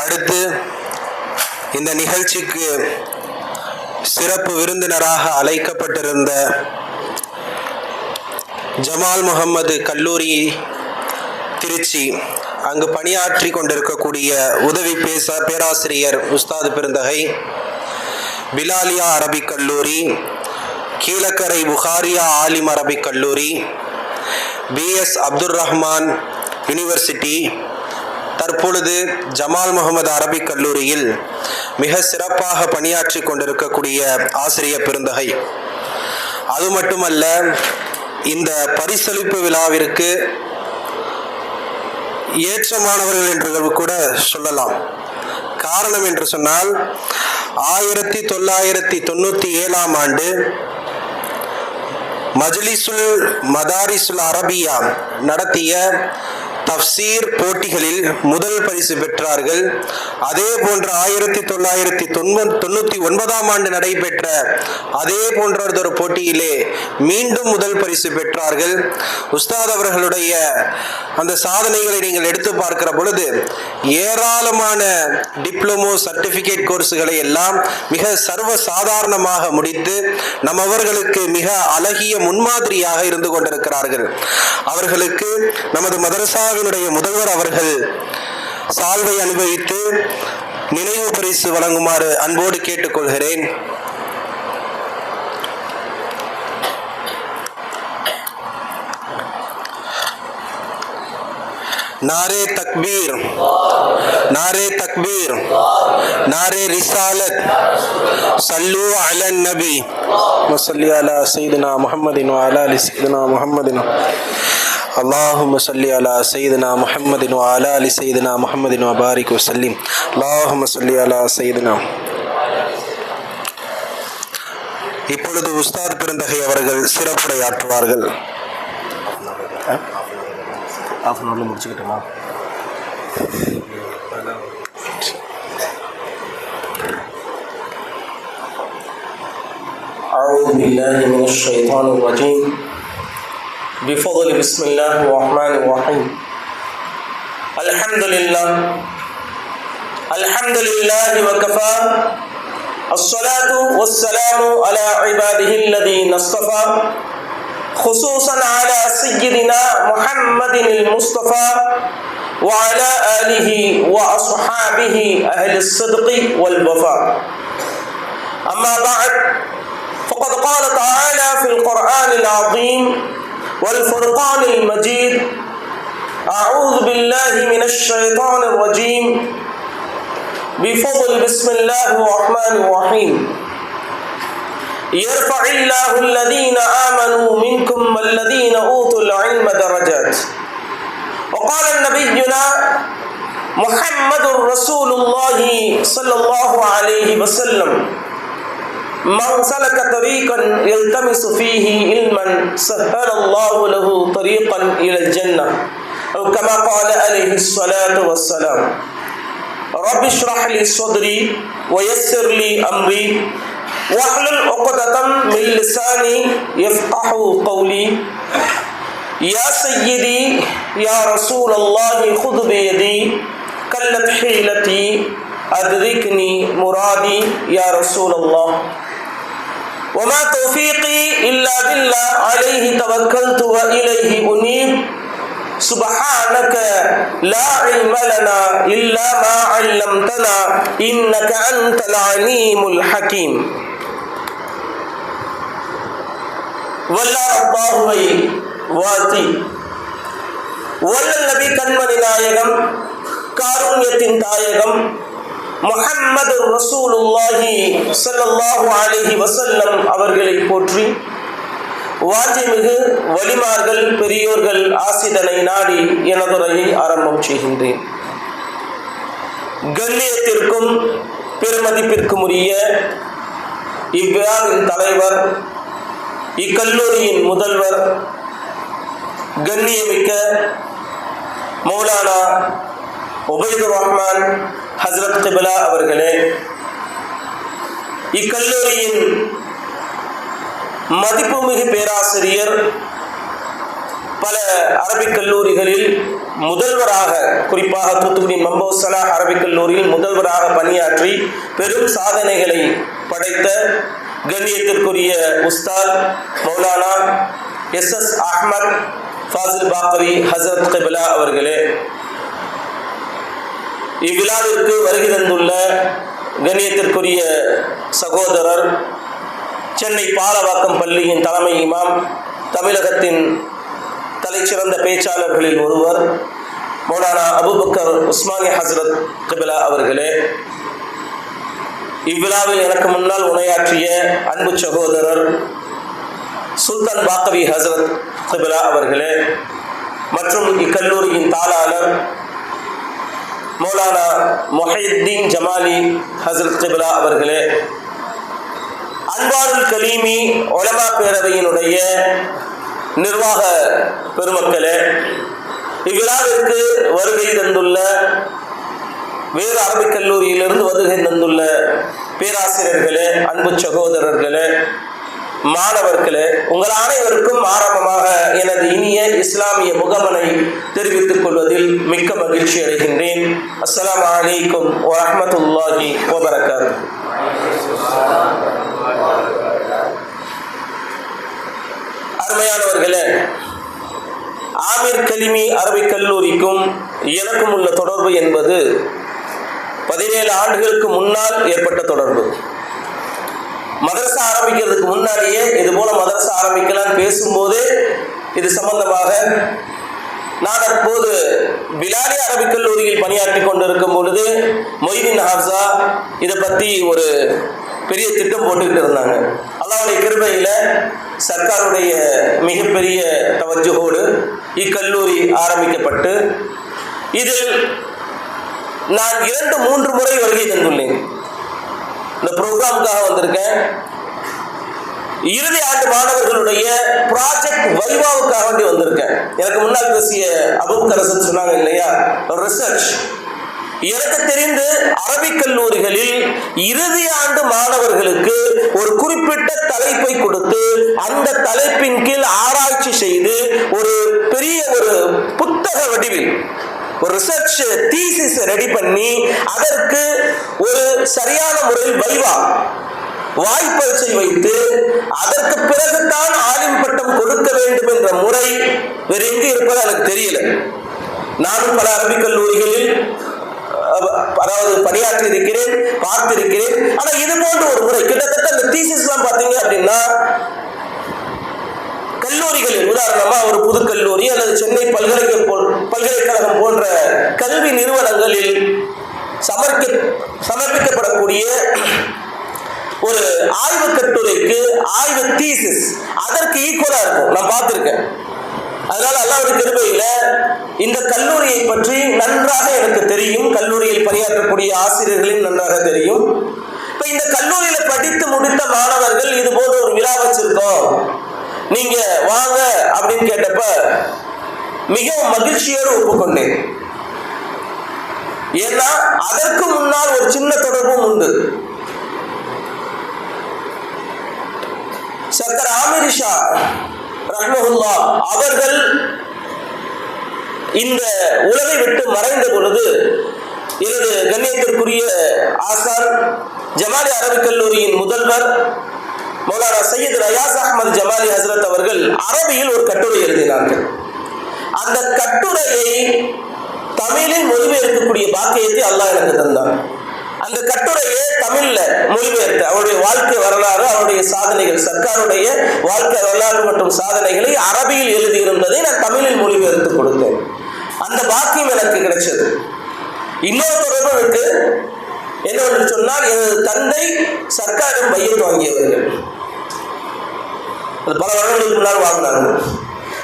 அடுத்து இந்த நிகழ்ச்சிக்கு சிறப்பு விருந்தினராக அழைக்கப்பட்டிருந்த ஜமால் முகமது கல்லூரி திருச்சி, அங்கு பணியாற்றி கொண்டிருக்கக்கூடிய உதவி பேராசிரியர் உஸ்தாது பெருந்தகை, பிலாலியா அரபிக் கல்லூரி, கீழக்கரை புகாரியா ஆலிம் அரபிக் கல்லூரி, BS அப்துல் ரஹ்மான் யூனிவர்சிட்டி, தற்பொழுது ஜமால் முகமது அரபிக் கல்லூரியில் மிக சிறப்பாக பணியாற்றி கொண்டிருக்கக்கூடிய ஆசிரியர் பெருந்தகை. அது மட்டுமல்ல, இந்த பரிசளிப்பு விழாவிற்கு ஏற்றமானவர்கள் என்று கூட சொல்லலாம். காரணம் என்று சொன்னால், 1997ஆம் ஆண்டு மஜ்லிசுல் மதாரிசுல் அரபியா நடத்திய தஃப்சீர் போட்டிகளில் முதல் பரிசு பெற்றார்கள். அதே போன்ற 1999ஆம் ஆண்டு நடைபெற்ற அதே போன்றதொரு போட்டியிலே மீண்டும் முதல் பரிசு பெற்றார்கள். உஸ்தாத் அவர்களுடைய அந்த சாதனைகளை நீங்கள் எடுத்து பார்க்கிற பொழுது ஏராளமான டிப்ளமோ சர்டிபிகேட் கோர்ஸுகளை எல்லாம் மிக சர்வ சாதாரணமாக முடித்து நம்மவர்களுக்கு மிக அழகிய முன்மாதிரியாக இருந்து கொண்டிருக்கிறார்கள். அவர்களுக்கு நமது மதரசாவினுடைய முதல்வர் அவர்கள் சால்வை அனுபவித்து நினைவு பரிசு வழங்குமாறு அன்போடு கேட்டுக்கொள்கிறேன். नारे तकबीर, नारे तकबीर, नारे रिसालत, सल्लू अलन नबी वसल्ली अला सय्यिदना मुहम्मदिन व अला आलि सय्यिदना मुहम्मदिन अल्लाहुम्मा सल्ली अला सय्यिदना मुहम्मदिन व अला आलि सय्यिदना मुहम्मदिन व बारिक व सल्लिम अल्लाहुम्मा सल्ली अला सय्यिदना. இப்பொழுது உஸ்தாத் பெருந்தகை அவர்கள் சிறப்புரையாற்றுவார்கள். Of an முடிச்சுக்கிட்டோமா? أعوذ بالله من الشيطان الرجيم بفضل بسم الله الرحمن الرحيم الحمد لله وكفى الصلاة والسلام على عباده الذين اصطفى خصوصا على سيدنا محمد المصطفى وعلى آله وأصحابه أهل الصدق والوفاء. أما بعد، فقد قال تعالى في القرآن العظيم والفرقان المجيد: أعوذ بالله من الشيطان الرجيم بفضل بسم الله الرحمن الرحيم يرفع الله الذين آمنوا منكم والذين أوتوا العلم درجات. وقال نبينا محمد رسول الله صلى الله عليه وسلم: من سلك طريقا يلتمس فيه علما سهل الله له طريقا إلى الجنة، أو كما قال عليه الصلاة والسلام. رب اشرح لي صدري ويسر لي أمري واحلل عقدة من لساني يفقهوا قولي. يا سيدي يا رسول الله خذ بيدي قلت حيلتي أدركني مرادي يا رسول الله. وما توفيقي إلا بالله عليه توكلت وإليه أنيب. سبحانك لا علم لنا إلا ما علمتنا إنك أنت العليم الحكيم. வல்லார் அல்லாஹுவை வாழ்த்தி வல்லல் நபி கண்மணி நாயகம் காருண்யத்தின் தாயகம் முஹம்மது ரசூலுல்லாஹி ஸல்லல்லாஹு அலைஹி வஸல்லம் அவர்களை போற்றி வாஜிமிகு வலிமார்கள் பெரியோர்கள் ஆசிதனை நாடி எனதுரையை ஆரம்பம் செய்கின்றேன். கண்ணியத்திற்கும் பெருமதிப்பிற்கும் உரிய இவ்விழாவின் தலைவர், இக்கல்லூரியின் முதல்வர், கண்ணியமிக்க மௌலானா உபைதுர் ரஹ்மான் ஹஸ்ரத் கிபிலா அவர்களே, இக்கல்லூரியின் மதிப்புமிகு பேராசிரியர் பல அரபிக் கல்லூரிகளில் முதல்வராக, குறிப்பாக தூத்துக்குடி மம்பௌஸ் சலாஹ் அரபிக் கல்லூரியில் முதல்வராக பணியாற்றி பெரும் சாதனைகளை படைத்த கண்ணியத்திற்குரிய உஸ்தாத் மௌலானா எஸ் அஹ்மத் ஃபாசில் பாக்கவி ஹசரத் கிபிலா அவர்களே, இவ்விழாவிற்கு வருகை தந்துள்ள கண்ணியத்திற்குரிய சகோதரர், சென்னை பாலவாக்கம் பள்ளியின் தலைமை இமாம், தமிழகத்தின் தலைச்சிறந்த பேச்சாளர்களில் ஒருவர் மௌலானா அபூபக்கர் உஸ்மானி ஹசரத் கிபிலா அவர்களே, இவ்விழாவில் எனக்கு முன்னால் உரையாற்றிய அன்பு சகோதரர் சுல்தான் பாக்கவி ஹசரத் கிபிலா அவர்களே, மற்றும் இக்கல்லூரியின் தாளாளர் மௌலானா முஹையுத்தீன் ஜமாலி ஹசரத் கிபிலா அவர்களே, அன்வாருல் கலீமி உலமா பேரவையினுடைய நிர்வாக பெருமக்களே, இவ்விழாவிற்கு வருகை தந்துள்ள, வேறு அரபிக் கல்லூரியிலிருந்து வருகை தந்துள்ள பேராசிரியர்களே, அன்பு சகோதரர்களே, மாணவர்களே, உங்கள் அனைவருக்கும் ஆரம்பமாக எனது இனிய இஸ்லாமிய முகமனை தெரிவித்துக் கொள்வதில் மிக்க மகிழ்ச்சி அடைகின்றேன். அஸ்ஸலாமு அலைக்கும் வரஹ்மத்துல்லாஹி வபரகாத்துஹு. அருமையானவர்களே, ஆமீர் கலிமி அரபிக் கல்லூரிக்கும் எனக்கும் உள்ள தொடர்பு என்பது 17 ஆண்டுகளுக்கு முன்னால் ஏற்பட்ட தொடர்பு. மதரசா ஆரம்பிக்கிறதுக்கு முன்னாடியே இது போல மதரசா ஆரம்பிக்கலாம் பேசும்போதே இது சம்பந்தமாக நான் அப்போது பிலாலி அரபிக் கல்லூரியில் பணியாற்றி கொண்டிருக்கும் பொழுது மொய்தீன் ஹாஃபிஸா இதை பற்றி ஒரு பெரிய திட்டம் போட்டுக்கிட்டு இருந்தாங்க. அல்லாஹ்வுடைய கிருபையில சர்க்காருடைய மிகப்பெரிய தவஜ்ஜுஹோடு இக்கல்லூரி ஆரம்பிக்கப்பட்டு இதில் நான் 2-3 முறை வருகை தந்துள்ளேன். இந்த ப்ரோக்ராமுக்காக வந்திருக்கேன். இறுதி ஆண்டு மாணவர்களுடைய ப்ராஜெக்ட் வைவாவுக்காக வேண்டி வந்திருக்கேன். எனக்கு முன்னால் பேசிய அபூபக்கர் சொன்னாங்க இல்லையா, ரிசர்ச். எனக்கு தெரிந்து அரபிக் கல்லூரிகளில் இறுதி ஆண்டு மாணவர்களுக்கு ஒரு குறிப்பிட்ட தலைப்பை கொடுத்து அந்த தலைப்பின் கீழ் ஆராய்ச்சி செய்து ஒரு பெரிய ஒரு புத்தக வடிவில் ஒரு ரிசர்ச் தீசிஸ் ரெடி பண்ணி அதற்கு ஒரு சரியான முறையில் வைவா வாய்ப்பரிசை வைத்து அதற்கு பிறகுதான் ஆலிம் பட்டம் கொடுக்க வேண்டும் என்ற முறை வேறு எங்கு இருப்பது எனக்கு தெரியல. நானும் பல அரபிக் கல்லூரிகளில் அதாவது பணியாற்றி இருக்கிறேன், பார்த்திருக்கிறேன். ஆனா இது போன்ற ஒரு முறை கிட்டத்தட்ட அந்த தீசிஸ் எல்லாம் பாத்தீங்க அப்படின்னா கல்லூரிகளில், உதாரணமா ஒரு புது கல்லூரி அல்லது சென்னை பல்கலைக்கழகம் போன்ற கல்வி நிறுவனங்களில் சமர்ப்பிக்கப்படக்கூடிய ஒரு ஆய்வு கட்டுரைக்கு ஆய்வு தீசிஸ் அதற்கு ஈக்குவலா இருக்கும். நான் பார்த்திருக்கேன். அதனால அல்லாஹ்வுடைய கிருபையில இந்த கல்லூரியை பற்றி நன்றாக எனக்கு தெரியும். கல்லூரியில் பணியாற்றக்கூடிய ஆசிரியர்களையும் நன்றாக தெரியும். இப்ப இந்த கல்லூரியில படித்து முடித்த மாணவர்கள் இது போன்ற ஒரு விழா வச்சிருக்கோம், நீங்க வாங்க அப்படின்னு கேட்டப்ப மிகவும் மகிழ்ச்சியோடு ஒப்புக்கொண்டேன். ஏன்னா அதற்கு முன்னால் ஒரு சின்ன தொடர்பும் உண்டு. சர்க்கார் ஆமீர் ஷா ரஹ்மஹுல்லாஹ் அவர்கள் இந்த உலகை விட்டு மறைந்த பொழுது எனது கண்ணியத்திற்குரிய ஆசான் ஜமாலி அரபிக் கல்லூரியின் முதல்வர் மௌலானா சையத் ரயாஸ் அஹ்மத் ஜமாலி ஹசரத் அவர்கள் அரபியில் ஒரு கட்டுரை எழுதினார்கள். அந்த கட்டுரையை தமிழில் மொழிபெயர்க்கக்கூடிய பாக்கியத்தை அல்லாஹ் எனக்கு தந்தார். அந்த கட்டுரையை தமிழ்ல மொழிபெயர்த்து அவருடைய வாழ்க்கை வரலாறு, அவருடைய சாதனைகள், சர்க்காருடைய வாழ்க்கை வரலாறு மற்றும் சாதனைகளை அரபியில் எழுதியிருந்ததை நான் தமிழில் மொழிபெயர்த்து கொடுத்தேன். அந்த பாக்கியம் எனக்கு கிடைச்சது. இன்னொரு தொடர்பு இருக்கு. என்னவென்று சொன்னால், எனது தந்தை சர்க்காரிடம் பையத் வாங்கியவர்கள், பல வருடங்களுக்கு முன்னால் வாங்கினாங்க.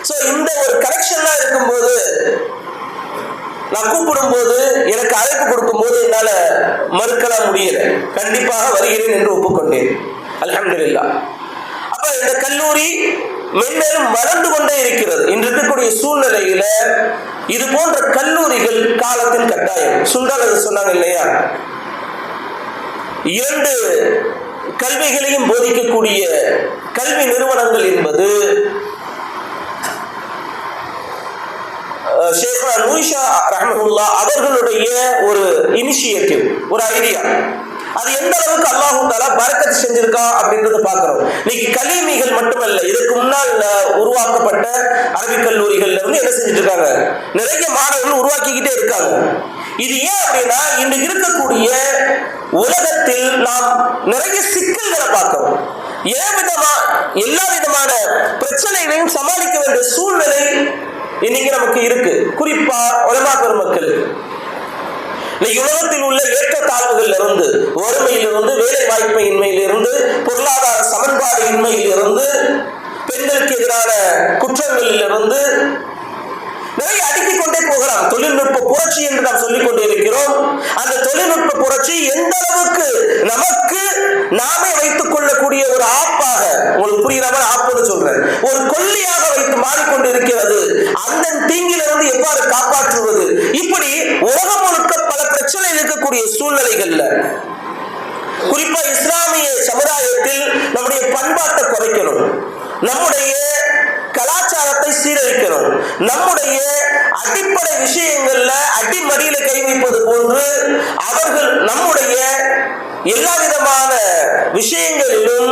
ஸோ இந்த ஒரு கனெக்ஷன்லாம் இருக்கும்போது நான் கூப்பிடும் போது, எனக்கு அழைப்பு கொடுக்கும் போது என்னால் மறுக்கலாம் முடியல. கண்டிப்பாக வருகிறேன் என்று ஒப்புக்கொண்டேன். அல்ஹம்துலில்லாஹ். அப்ப இந்த கல்லூரி மென்மேலும் வளர்ந்து கொண்டே இருக்கிறது. இன்று இருக்கக்கூடிய சூழ்நிலையில இது போன்ற கல்லூரிகள் காலத்தின் கட்டாயம். சுல்தான் சொன்னாங்க இல்லையா, 2 கல்விகளையும் போதிக்கக்கூடிய கல்வி நிறுவனங்கள் என்பது ஷேக் நூஷா ரஹ்மத்துல்லாஹ் அவர்களுடைய ஒரு இனிஷியேட்டிவ், ஒரு ஐடியா. அது எந்த அளவுக்கு அல்லாஹ் தஆலா பரக்கத் செஞ்சிருக்கா அப்படின்றத பார்க்கிறோம். இன்னைக்கு கலீமிகள் மட்டுமல்ல, இதுக்கு முன்னால் உருவாக்கப்பட்ட அரபிக் கல்லூரிகள்ல இருந்து என்ன செஞ்சுட்டு இருக்காங்க, நிறைய மாணவர்கள் உருவாக்கிக்கிட்டே இருக்காங்க. இது ஏன் அப்படின்னா, இன்று இருக்கக்கூடிய உலகத்தில் நாம் நிறைய சிக்கல்களை பார்க்கிறோம். எல்லா விதமான பிரச்சனைகளையும் சமாளிக்க வேண்டிய சூழ்நிலை இன்னைக்கு நமக்கு இருக்கு. குறிப்பா உலமா பெருமக்களுக்கு இன்னைக்கு உலகத்தில் உள்ள ஏற்றத்தாழ்வுகள் இருந்து, வறுமையிலிருந்து, வேலை வாய்ப்பு இன்மையிலிருந்து, பொருளாதார சமன்பாடு இன்மையிலிருந்து, பெண்களுக்கு எதிரான குற்றங்களிலிருந்து நிறைய அடுக்கிக் கொண்டே போகலாம். தொழில்நுட்ப புரட்சி என்று நாம் சொல்லிக் கொண்டே இருக்கிறோம். அந்த தொழில்நுட்ப புரட்சி எந்த அளவுக்கு நமக்கு நாமே வைத்துக் கொள்ளக்கூடிய ஒரு ஆப்பாக, உங்களுக்கு புரிகிற மாதிரி ஆப்புன்னு சொல்றேன், ஒரு கொல்லியாக வைத்து மாறிக்கொண்டு இருக்கிறது. அந்த தீங்கிலிருந்து எவ்வாறு காப்பாற்றுவது, இப்படி உலகம் முழுக்க பல பிரச்சனை இருக்கக்கூடிய சூழ்நிலைகள்ல குறிப்பா இஸ்லாமிய சமுதாயத்தில் நம்முடைய பண்பாட்டை குறைக்கணும், நம்முடைய கலாச்சாரத்தை சீரழிக்கணும், நம்முடைய அடிப்படை விஷயங்கள்ல அடிமடியில கை வைப்பது போன்று அவர்கள் நம்முடைய எல்லா விதமான விஷயங்களிலும்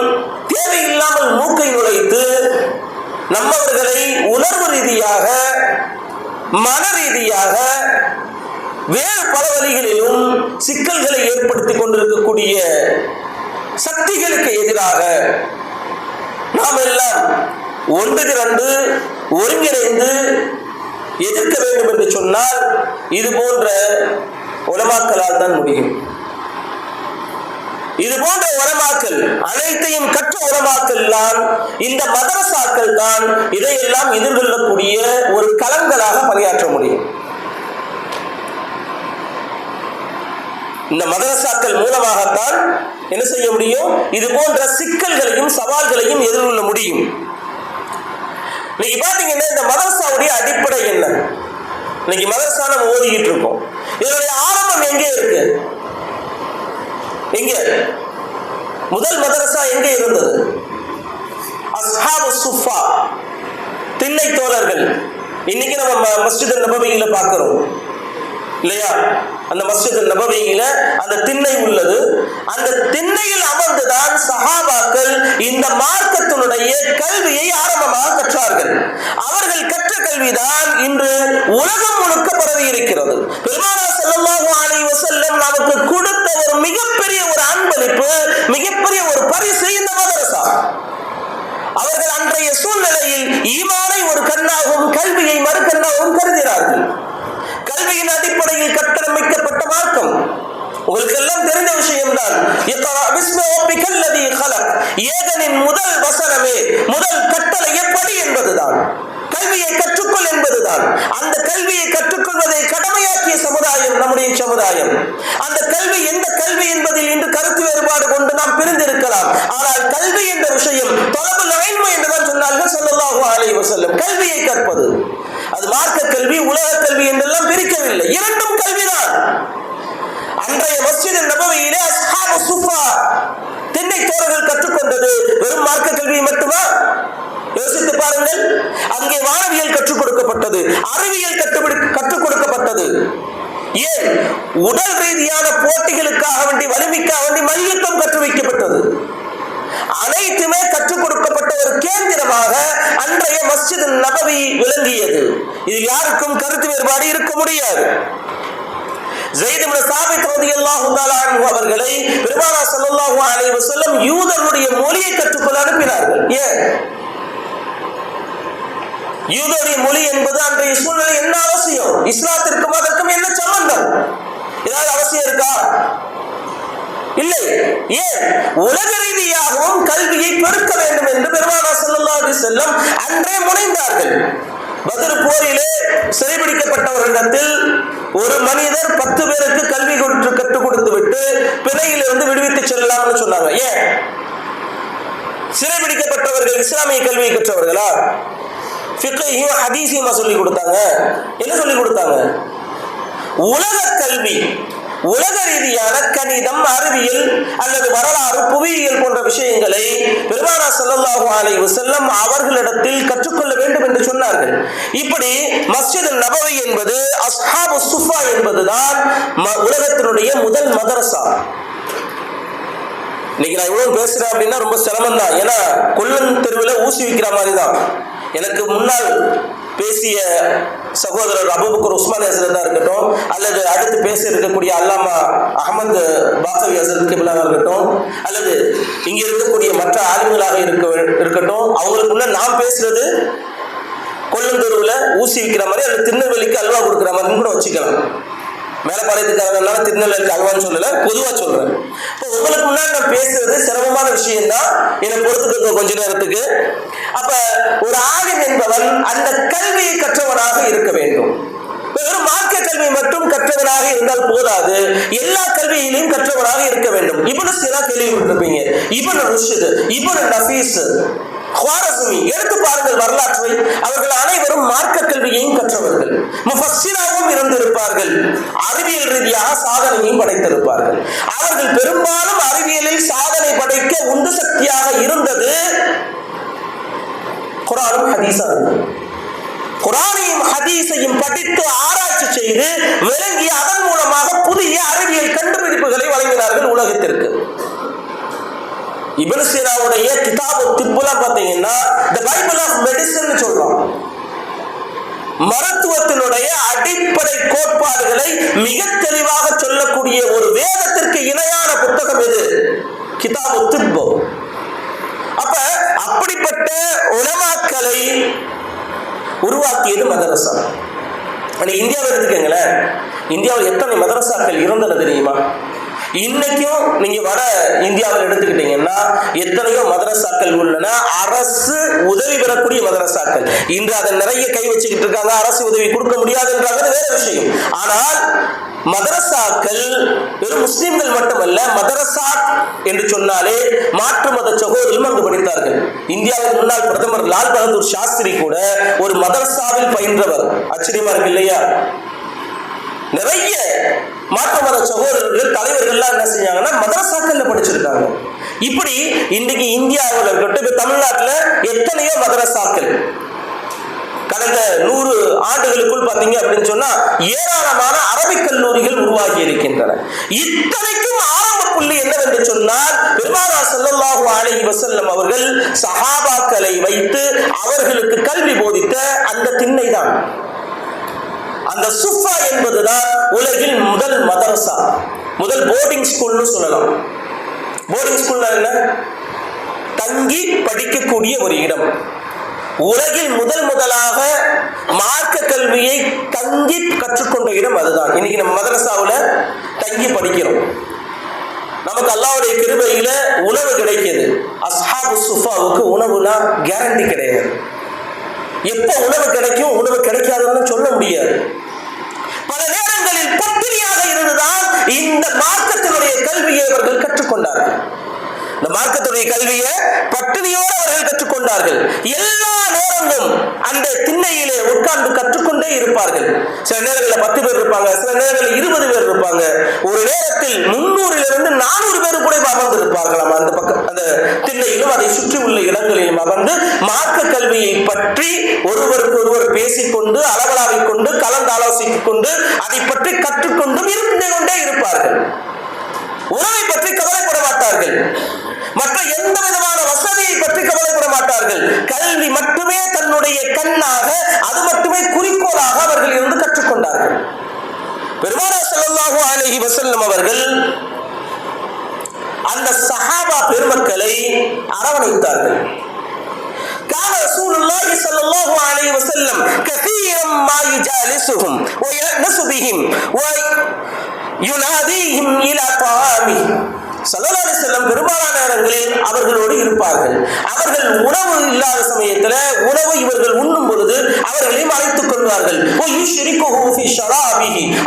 தேவையில்லாமல் மூக்கை நுழைத்து நம்மவர்களை உணர்வு ரீதியாக, மன ரீதியாக, வேறு பல வழிகளிலும் சிக்கல்களை ஏற்படுத்திக் கொண்டிருக்கக்கூடிய சக்திகளுக்கு எதிராக நாம் எல்லாம் ஒன்று திரண்டு ஒருங்கிணைந்து எதிர்க்க வேண்டும் என்று சொன்னால் இது போன்ற உலமாக்களால் தான் முடியும். இது போன்ற உலமாக்கள், அனைத்தையும் கற்ற உலமாக்கள் தான், இந்த மதரசாக்கள் தான் இதையெல்லாம் எதிர்கொள்ளக்கூடிய ஒரு களங்களாக பணியாற்ற முடியும். இந்த மதரசாக்கள் மூலமாகத்தான் என்ன செய்ய முடியும், இது போன்ற சிக்கல்களையும் சவால்களையும் எதிர்கொள்ள முடியும். இன்னைக்கு பாத்தீங்கன்னா இந்த மதரசாவுடைய அடிப்படை என்ன? இன்னைக்கு மதரசா நம்ம ஓதிக்கிட்டு இருக்கோம். இதனுடைய ஆரம்பம் எங்கே இருக்கு? எங்க முதல் மதரசா எங்கே இருந்தது? அஸ்ஹாபு சுஃபா, திண்ணை தோழர்கள். இன்னைக்கு நம்ம மஸ்ஜித் நபவியில பார்க்கிறோம் இல்லையா? அந்த மஸ்ஜித் நபவியில அந்த திண்ணை உள்ளது. அந்த திண்ணையில் அமர்ந்துதான் சஹாபாக்கள் இந்த மார்க்கத்தினுடைய கல்வியை ஆரம்பமாக கற்றார்கள். அவர்கள் கற்ற கல்விதான் இன்று உலகம் முழுக்க பரவி இருக்கிறது. பெருமானார் ஸல்லல்லாஹு அலைஹி வஸல்லம் நமக்கு கொடுத்த ஒரு மிகப்பெரிய ஒரு அன்பளிப்பு, மிகப்பெரிய ஒரு பரிசு இந்த மதரசா. அவர்கள் அன்றைய சூழ்நிலையில் ஈமானை ஒரு கண்ணாகவும் கல்வியை மறு கண்ணாகவும் கருதினார்கள். கல்வியின் அடிப்படையில் கட்டமைக்கப்பட்ட மார்க்கம் உங்களுக்கு எல்லாம் தெரிந்த விஷயம்தான். ஏகனின் முதல் வசனமே, முதல் கட்டளை எப்படி என்பதுதான், கல்வியை கற்றுக்கொள் என்பதுதான். அந்த கல்வியை கற்றுக்கொள்வதை கடமையாக்கிய சமுதாயம் நம்முடைய சமுதாயம். அந்த கல்வி எந்த கல்வி என்பதில் இன்று கருத்து வேறுபாடு கொண்டு நாம் பிரிந்திருக்கலாம். ஆனால் கல்வி என்ற விஷயம் தொலபுல் இல்ம் என்றுதான் சொன்னார்கள் ஸல்லல்லாஹு அலைஹி வஸல்லம். கல்வியை கற்பது, அது மார்க்க கல்வி, உலக கல்வி என்றெல்லாம் பிரிக்கவில்லை, இரண்டும் கல்விதான். அன்றைய மஸ்ஜித் நபவியிலே அஸ்ஹாபு சுஃபா திண்ணை தோழர்கள் கற்றுக்கொண்டது வெறும் மார்க்க கல்வி மட்டுமா? யோசித்து பாருங்கள். அங்கே வானவியல் கற்றுக் கொடுக்கப்பட்டது, அறிவியல் கற்றுக் கொடுக்கப்பட்டது. ஏன்? உடல் ரீதியான போட்டிகளுக்காக வேண்டி, வலிமைக்காக வேண்டி மல்யுத்தம் கற்று வைக்கப்பட்டது. அனைத்துமே கற்றுக் கொடுக்கப்பட்ட ஒரு கேந்திரமாக அன்றைய மஸ்ஜித் நபவி விளங்கியது. இது யாருக்கும் கருத்து வேறுபாடு இருக்க முடியாது. ஸைத் இப்னு சாபித் ரலியல்லாஹு தஆலா அன்ஹு அவர்களை பெருமானார் ஸல்லல்லாஹு அலைஹி வஸல்லம் யூதர்களுடைய மொழியை கற்றுக்கொள்ள அனுப்பினார்கள். ஏன்? யூதருடைய மொழி என்பது அன்றைய சூழ்நிலை என்ன அவசியம்? இஸ்லாத்திற்கும் அதற்கும் என்ன சம்பந்தம்? ஏதாவது அவசியம் இருக்கா? இல்லை. ஏன்? உலக ரீதியாகவும் கல்வியை பெருக்க வேண்டும் என்று பெருமானார் ஸல்லல்லாஹு அலைஹி வஸல்லம் அன்றே முனைந்தார்கள். பத்ர் போரிலே சிறைபிடிக்கப்பட்டவர்களிடத்தில் ஒரு மனிதர் 10 பேருக்கு கல்வி கற்றுக் கொடுத்து விட்டு பிணையிலிருந்து விடுவித்து செல்லலாம்னு சொன்னாங்க. ஏன்? சிறைபிடிக்கப்பட்டவர்கள் இஸ்லாமிய கல்வியை கற்றவர்களா? ஃபிக்ஹையும் ஹதீஸையும் சொல்லிக் கொடுத்தாங்க. என்ன சொல்லிக் கொடுத்தாங்க? உலக கல்வி, உலக ரீதியான கணிதம், அறிவியல் அல்லது வரலாறு, புவியியல் போன்ற விஷயங்களை பெருமானார் ஸல்லல்லாஹு அலைஹி வஸல்லம் அவர்களிடத்தில் கற்றுக்கொள்ள வேண்டும் என்று சொன்னார்கள். இப்படி மஸ்ஜித் நபவி என்பது, அஸ்ஹாபு சுஃபா என்பதுதான் உலகத்தினுடைய முதல் மதரசா. இன்னைக்கு நான் இவ்வளவு பேசுறேன் அப்படின்னா ரொம்ப சிரமம் தான். ஏன்னா கொல்லன் தெருவில் ஊசி விற்கிற மாதிரி தான். எனக்கு முன்னால் பேசிய சகோதரர் அபூபக்கர் உஸ்மானி ஹசரத்தா இருக்கட்டும், அல்லது அடுத்து பேச இருக்கக்கூடிய அல்லாமா அஹமது பாக்கவி ஹசரத் கிப்லாக இருக்கட்டும், அல்லது இங்க இருக்கக்கூடிய மற்ற ஆளுங்களாக இருக்கட்டும், அவங்களுக்குள்ள நான் பேசுறது கொல்லந்தூர்ல ஊசி விற்கிற மாதிரி அல்லது திருநெல்வேலிக்கு அல்வா கொடுக்குற மாதிரி கூட வச்சுக்கலாம். மேலப்பாளையத்துக்காரங்கனால திருநெல்வேலிக்கு அல்வான்னு சொல்லல, பொதுவா சொல்றேன். இப்போ உங்களுக்கு முன்னாடி நான் பேசுறது சிரமமான விஷயம் தான், என்னை பொறுத்துக்க கொஞ்ச நேரத்துக்கு. அப்ப ஒரு ஆலிம் என்பவன் அந்த கல்வியை கற்றவனாக இருக்க வேண்டும். வெறும் மார்க்க கல்வி மட்டும் கற்றவனாக இருந்தால் போதாது, எல்லா கல்வியிலையும் கற்றவனாக இருக்க வேண்டும். இப்னு சீனா கேள்விப்பட்டிருப்பீங்க, இப்னு ருஷ்த், இப்னு நஃபீஸ், குவாரஸ்மி, எடுத்து பாருங்கள் வரலாற்றை. அவர்கள் அனைவரும் மார்க்க கல்வியையும் கற்றவர்கள், முஃபஸ்ஸிராவும் இருந்திருப்பார்கள், அறிவியல் ரீதியாக சாதனையும் படைத்திருப்பார்கள். அவர்கள் பெரும்பாலும் அறிவியலில் சாதனை படைக்க உந்து சக்தியாக இருந்தது குர்ஆனும் ஹதீஸும். குர்ஆனையும் ஹதீஸையும் படித்து ஆராய்ச்சி செய்து விளங்கி அதன் மூலமாக புதிய அறிவியல் கண்டுபிடிப்புகளை வழங்கினார்கள் உலகத்திற்கு. இப்னு சீனாவுடைய கிதாபு திப்புலாம் பார்த்தீங்கன்னா தி பைபிள் ஆஃப் மெடிசன் சொல்றோம். மருத்துவத்தினுடைய அடிப்படை கோட்பாடுகளை மிக தெளிவாக சொல்லக்கூடிய ஒரு வேதத்திற்கு இணையான புத்தகம் எது? கிதாபு திப்பு. அப்ப அப்படிப்பட்ட உலமாக்களை உருவாக்கியது மதரசா. இந்தியாவில் எடுத்துக்கங்களேன், இந்தியாவில் எத்தனை மதரசாக்கள் இருந்தன தெரியுமா? இன்னைக்கும் நீங்க வட இந்தியாவில் எடுத்துக்கிட்டீங்கன்னா எத்தனையோ மதரசாக்கள் உள்ளன, அரசு உதவி பெறக்கூடிய மதரசாக்கள். இன்று அதை நிறைய கை வச்சுக்கிட்டு இருக்காங்க, அரசு உதவி கொடுக்க முடியாதுன்றாங்க, வேற விஷயம். ஆனால் மதரசாக்கள் வெறும் முஸ்லிம்கள் மட்டுமல்ல, மதரசா என்று சொன்னாலே மாற்று மத சகோதரர்களும் அங்கு படித்தார்கள். இந்தியாவின் முன்னாள் பிரதமர் லால் பகதூர் சாஸ்திரி கூட ஒரு மதரசாவில் பயின்றவர். ஆச்சரியமா இருக்கு இல்லையா? நிறைய மாற்று மத சகோதரர்கள், தலைவர்கள்லாம் என்ன செஞ்சாங்கன்னா மதரசாக்கள்ல படிச்சிருக்காங்க. இப்படி இன்னைக்கு இந்தியாவில் இருக்கட்டும், இப்ப தமிழ்நாட்டில் எத்தனையோ மதரசாக்கள் கடந்த 100 ஆண்டுகளுக்குள் பாத்தீங்க அப்படின்னு சொன்னா ஏராளமான அரபிக் கல்லூரிகள் உருவாகி இருக்கின்றன. இத்தனைக்கும் ஆரம்ப புள்ளி என்னவென்று சொன்னால், பெருமானார் ஸல்லல்லாஹு அலைஹி வஸல்லம் அவர்கள் சஹாபாக்களை வைத்து அவர்களுக்கு கல்வி போதித்த அந்த திண்ணை தான். அந்த சுஃபா என்பதுதான் உலகில் முதல் மதரசா, முதல் போர்டிங் ஸ்கூல்னு சொல்லலாம். போர்டிங் ஸ்கூல்னா என்ன? தங்கி படிக்கக்கூடிய ஒரு இடம். உலகில் முதலாக மார்க்க கல்வியை தங்கி கற்றுக்கொண்ட இடம் அதுதான். இன்னைக்கு நம்ம மதரசாவில் தங்கி படிக்கிறோம். நமக்கு அல்லாஹ்வுடைய கிருபையில உணவு கிடைக்கிறது. அஸ்ஹாபு சுஃபாவுக்கு உணவுலாம் கேரண்டி கிடையாது. எப்ப உணவு கிடைக்கும், உணவு கிடைக்காதுன்னு சொல்ல முடியாது. பல நேரங்களில் பட்டினியாக இருந்துதான் இந்த மார்க்கத்தினுடைய கல்வியை அவர்கள் கற்றுக்கொண்டார்கள். இந்த மார்க்கத்துடைய கல்வியை பட்டினியோடு அவர்கள் கற்றுக்கொண்டார்கள். எல்லா நேரங்களும் அந்த திண்ணையிலே உட்கார்ந்து கற்றுக்கொண்டே இருப்பார்கள். சில நேரங்களில் 10 பேர் இருப்பாங்க, சில நேரங்களில் 20 பேர் இருப்பாங்க. ஒரு நேரத்தில் 300 400 பேர் கூட அமர்ந்து இருப்பார்களாம். அந்த பக்கம் அந்த திண்ணையிலும் அதை சுற்றி உள்ள இடங்களிலும் அமர்ந்து மார்க்க கல்வியை பற்றி ஒருவருக்கு ஒருவர் பேசிக்கொண்டு, அளவலாவிக் கொண்டு, கலந்து ஆலோசித்துக் கொண்டு, அதை பற்றி கற்றுக்கொண்டும் இருந்து கொண்டே இருப்பார்கள். உணவை பற்றி கவலைப்பட மாட்டார்கள், மற்ற எந்த விதமான வசதியை பற்றி கவலைப்பட மாட்டார்கள். கல்வி மட்டுமே தன்னுடைய கண்ணாக, அது மட்டுமே குறிக்கோளாக அவர்கள் இருந்து கற்றுக்கொண்டார்கள். பெருமானார் ஸல்லல்லாஹு அலைஹி வஸல்லம் அவர்கள் அந்த சஹாபா பெருமக்களை அரவணைத்தார்கள். கான ரசூலுல்லாஹி ஸல்லல்லாஹு அலைஹி வஸல்லம் கதீரம் மா யுஜாலிசுஹும் வ யனஸு பிஹிம் வ யுனாதீஹிம் இலா தஆமி. ஸல்லல்லாஹு அலைஹி வஸல்லம் பெரும்பாலான நேரங்களில் அவர்களோடு இருப்பார்கள். அவர்கள் உணவு இல்லாத சமயத்தில் உணவு இவர்கள் உண்ணும் பொழுது அவர்களையும் அழைத்துக் கொள்வார்கள்.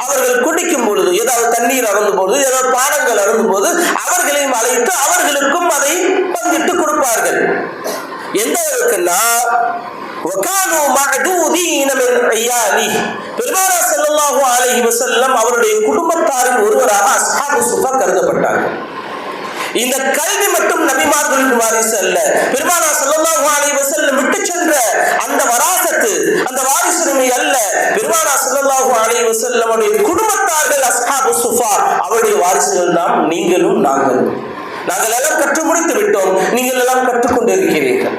அவர்கள் குடிக்கும் பொழுது, ஏதாவது தண்ணீர் அருந்தும் போது, ஏதாவது பானங்கள் அருந்தும் போது அவர்களையும் அழைத்து அவர்களுக்கும் அதை பங்கிட்டு கொடுப்பார்கள். எந்த அளவுக்குன்னா வகானு மஅதூதீன மின் ஐயாலி, பெருமானார் ஸல்லல்லாஹு அலைஹி வஸல்லம் அவருடைய குடும்பத்தாரில் ஒருவராக அஸ்ஹாபு சுஃபா கருதப்பட்டார்கள். இந்த கல்வி மட்டும் நபிமார்களின் வாரிசு அல்ல, பெருமானார் ஸல்லல்லாஹு அலைஹி வஸல்லம் விட்டு சென்ற அந்த வராசத்து, அந்த வாரிசுரிமை அல்ல. பெருமானார் ஸல்லல்லாஹு அலைஹி வஸல்லம் அவருடைய குடும்பத்தார்கள் அஸ்ஹாபு சுஃபா, அவருடைய வாரிசுகள் நாம், நீங்களும் நாங்களும். நாங்கள் எல்லாம் கற்று முடித்து விட்டோம், நீங்கள் எல்லாம் கற்றுக்கொண்டு இருக்கிறீர்கள்.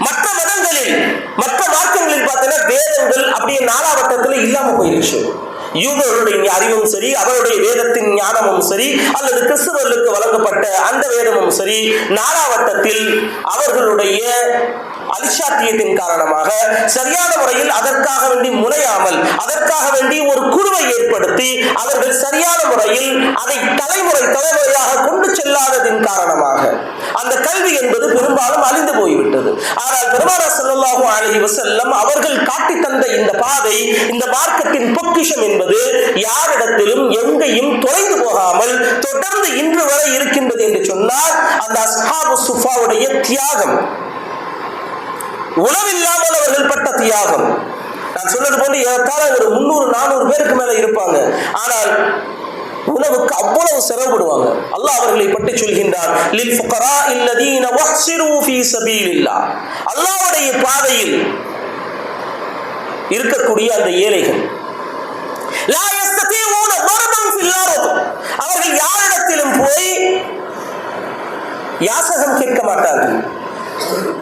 மற்ற மதங்களில், மற்ற மார்க்கங்களில் பார்த்தீங்கன்னா வேதங்கள் அப்படியே நாலாவட்டத்தில் இல்லாம போயிருச்சு. யூதர்களுடைய அறிவும் சரி, அவருடைய வேதத்தின் ஞானமும் சரி, அல்லது கிறிஸ்தவர்களுக்கு வழங்கப்பட்ட அந்த வேதமும் சரி, நாலாவட்டத்தில் அவர்களுடைய அலிஷாத்தியத்தின் காரணமாக சரியான முறையில் அதற்காக வேண்டி முனையாமல், அதற்காக வேண்டி ஒரு குழுவை ஏற்படுத்தி அவர்கள் சரியான முறையில் அதை தலைமுறையாக கொண்டு செல்லாததின் காரணமாக அந்த கல்வி என்பது பெரும்பாலும் அழிந்து போய்விட்டது. ஆனால் பெருமானார் ஸல்லல்லாஹு அலைஹி வஸல்லம் அவர்கள் காட்டி தந்த இந்த பாதை, இந்த மார்க்கத்தின் பொக்கிஷம் என்பது யாரிடத்திலும் எங்கேயும் தொலைந்து போகாமல் தொடர்ந்து இன்று வரை இருக்கின்றது என்று சொன்னால் அந்த அஸ்ஹாபு சுஃபாவுடைய தியாகம், உணவில்லாமல் அவர்கள் பட்ட தியாகம். நான் சொன்னது போன்று ஏறத்தாழ ஒரு 300-400 பேருக்கு மேல இருப்பாங்க. ஆனால் உணவுக்கு அவ்வளவு சிரமப்படுவாங்க. அல்லாஹ் அவர்களை பற்றி சொல்கின்றார், லில் ஃபுகரா அல்லதீன வஹ்சிரு ஃபீ சபீலில்லாஹ், அல்லாஹ்வுடைய பாதையில் இருக்கக்கூடிய அந்த ஏழைகள், லா யஸ்ததீஊன தர்பன் ஃபில் அர்த், அவர்கள் யாரிடத்திலும் போய் யாசகம் கேட்க மாட்டார்கள்.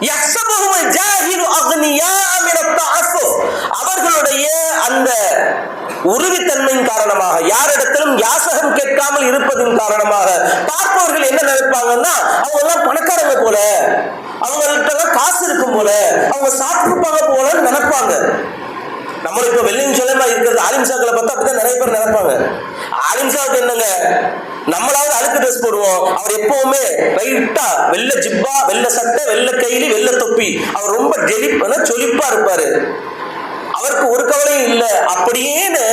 யஹ்சபுஹுல் ஜாஹிலு அக்னியா மின் அத்தஅஃஃபுஃப், அவர்களுடைய அந்த உறுதித்தன்மையின் காரணமாக, யாரிடத்திலும் யாசகம் கேட்காமல் இருப்பதின் காரணமாக பார்ப்பவர்கள் என்ன நினைப்பாங்கன்னா, அவங்க எல்லாம் பணக்காரங்க போல, அவங்கள்ட்ட காசு இருக்கும் போல, அவங்க சாப்பிட்டுப்பாங்க போலன்னு நினைப்பாங்க. நம்மளும் இப்ப வெள்ளியும் சொல்லமா இருக்கிறது ஆலிம்சாக்களை பார்த்தா அப்படிதான் நிறைய பேர் நினைப்பாங்க. ஆலிம்சாவுக்கு என்னங்க, நம்மளாவது அழுக்கு ட்ரெஸ் போடுவோம், அவர் எப்பவுமே ரைட்டா வெள்ளை ஜிப்பா, வெள்ளை சட்டை, வெள்ளை கைலி, வெள்ளை தொப்பி, அவர் ரொம்ப சொலிப்பா இருப்பாரு, அவருக்கு ஒரு கவலையும் இல்லை அப்படின்னு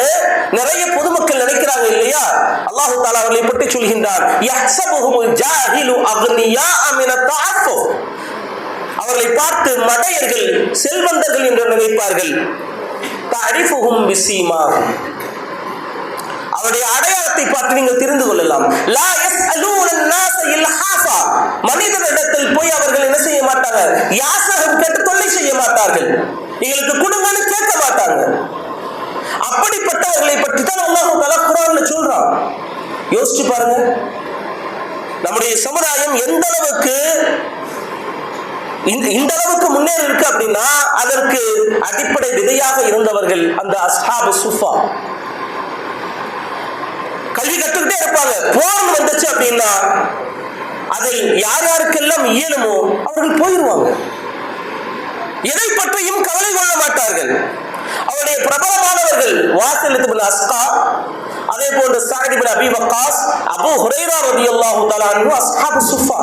நிறைய பொதுமக்கள் நினைக்கிறாங்க இல்லையா? அல்லாஹ் தஆலா அவர்களை பற்றி சொல்கின்றார், யஹ்சபுஹுல் ஜாஹிலு அக்னியா மின் அத்தஅஃஃபுஃப், அவர்களை பார்த்து மடையர்கள் செல்வந்தர்கள் என்று நினைப்பார்கள். தஅரிஃபுஹும் பிஸீமாஹும், அவருடைய அடையாளத்தை பார்த்து நீங்கள் தெரிந்து கொள்ளலாம். லா யஸ்அலூன الناس இல்ஹாஃபா, மனிதனிடத்தில் போய் அவர்கள் என்ன செய்ய மாட்டாங்க, யாசகம் கேட்டு தொல்லை செய்ய மாட்டார்கள், எங்களுக்கு குடும்பம்னு கேட்க மாட்டாங்க. அப்படிப்பட்டவர்களை பற்றி தான் அல்லாஹ் தஆலா குர்ஆன்ல சொல்றான். யோசிச்சு பாருங்க, நம்முடைய சமுதாயம் எந்த அளவுக்கு இந்த அளவுக்கு முன்னேறி இருக்கு அப்படின்னா அதற்கு அடிப்படை விதையாக இருந்தவர்கள் அந்த அஸ்ஹாபு சுஃபா. கல்வி கற்றுக்கிட்டே இருப்பாங்க. போர் வந்துச்சு அப்படின்னா அதில் யார் யாருக்கெல்லாம் இயலுமோ அவர்கள் போயிடுவாங்க. எதை பற்றியும் கவலை கொள்ள மாட்டார்கள். அவருடைய பிரபலமானவர்கள் வாசில் இப்னு அஸ்கா, அதே போன்று சஅத் இப்னு அபி வக்காஸ், அபூ ஹுரைரா ரலியல்லாஹு தஆலா அன்ஹு அஸ்ஹாபு சுஃபா,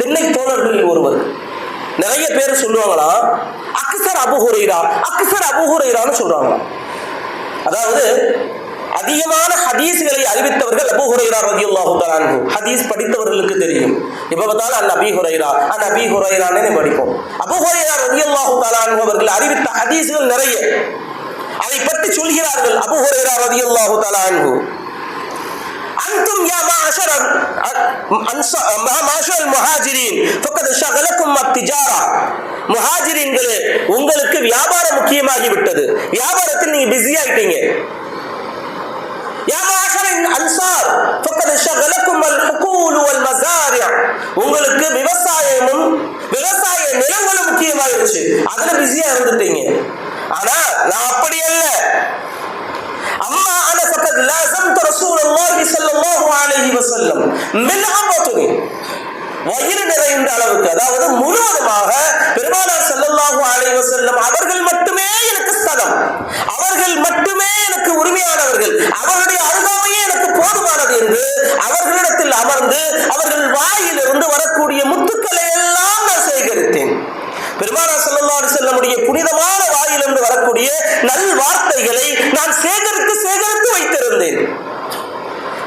திண்ணை தோழர்களில் ஒருவர். நிறைய பேர் சொல்லுவாங்களா அக்ஸர் அபூ ஹுரைரான்னு சொல்றாங்க. அதாவது அதிகமான ஹதீஸ்களை அறிவித்தவர்கள் அபூ ஹுரைரா ரலியல்லாஹு தஆலா அன்ஹு. ஹதீஸ் படித்தவர்களுக்கு தெரியும். இப்ப பார்த்தாலும் அன் அபீ ஹுரைரான்னு படிப்போம். அபூ ஹுரைரா ரலியல்லாஹு தஆலா அன்ஹு அவர்கள் அறிவித்த ஹதீஸ்கள் நிறைய. அதை பற்றி சொல்கிறார்கள் அபூ ஹுரைரா ரலியல்லாஹு தஆலா அன்ஹு, அன்தும் யா மாஷர் முஹாஜிரின் ஃபக்கத் ஷகலக்கும் அத்திஜாரா, முஹாஜிரின்களே உங்களுக்கு வியாபாரம் முக்கியமாகி விட்டது, வியாபாரத்தில் நீங்க பிஸி ஆயிட்டீங்க. யா மாஷர் அன்சார் ஃபக்கத் ஷகலக்கும் அல் ஹுகூல் வல் மஸாரி', உங்களுக்கு விவசாயமும் விவசாய நிலங்களும் முக்கியமாயிருச்சு, அதுல பிஸியா இருந்துட்டீங்க. ஆனா நான் அப்படி அல்ல. அம்மா அன ஃபக்கத் லஸம்து ரசூலுல்லாஹி ஸல்லல்லாஹு அலைஹி வஸல்லம் மின் அபதுனி, வயிறு நிறைந்த அளவுக்கு, அதாவது முழுவதுமாக பெருமானார் ஸல்லல்லாஹு அலைஹி வஸல்லம் அவர்கள் மட்டுமே எனக்கு சதம், அவர்கள் மட்டுமே எனக்கு உரிமையானவர்கள், அவர்களுடைய அருகாமையே எனக்கு போதுமானது என்று அவர்களிடத்தில் அமர்ந்து அவர்கள் வாயிலிருந்து வரக்கூடிய முத்துக்களை எல்லாம் நான் சேகரித்தேன். பெருமானார் ஸல்லல்லாஹு அலைஹி வஸல்லமுடைய புனிதமான வாயிலிருந்து வரக்கூடிய நல் வார்த்தைகளை நான் சேகரித்து வைத்திருந்தேன்.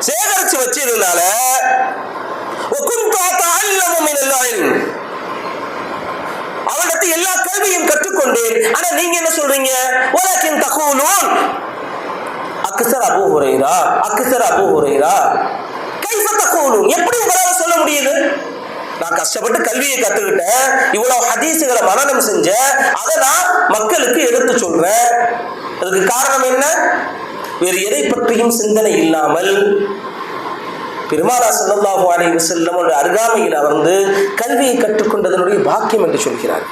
சேகரித்து வச்சதுனால தகூலூன் அக்ஸர் அபூ ஹுரைரா அக்ஸர் அபூ ஹுரைரா கைஃப தகூலூன், எப்படி உங்களால சொல்ல முடியுது? நான் கஷ்டப்பட்டு கல்வியை கத்துக்கிட்டேன், இவ்வளவு ஹதீஸுகளை மனனம் செஞ்ச, அதை நான் மக்களுக்கு எடுத்து சொல்றேன். அதுக்கு காரணம் என்ன? வேறு எதை பற்றியும் சிந்தனை இல்லாமல் பெருமானார் ஸல்லல்லாஹு அலைஹி வஸல்லம் அருகாமையில் அமர்ந்து கல்வியை கற்றுக்கொண்டதனுடைய பாக்கியம் என்று சொல்கிறார்.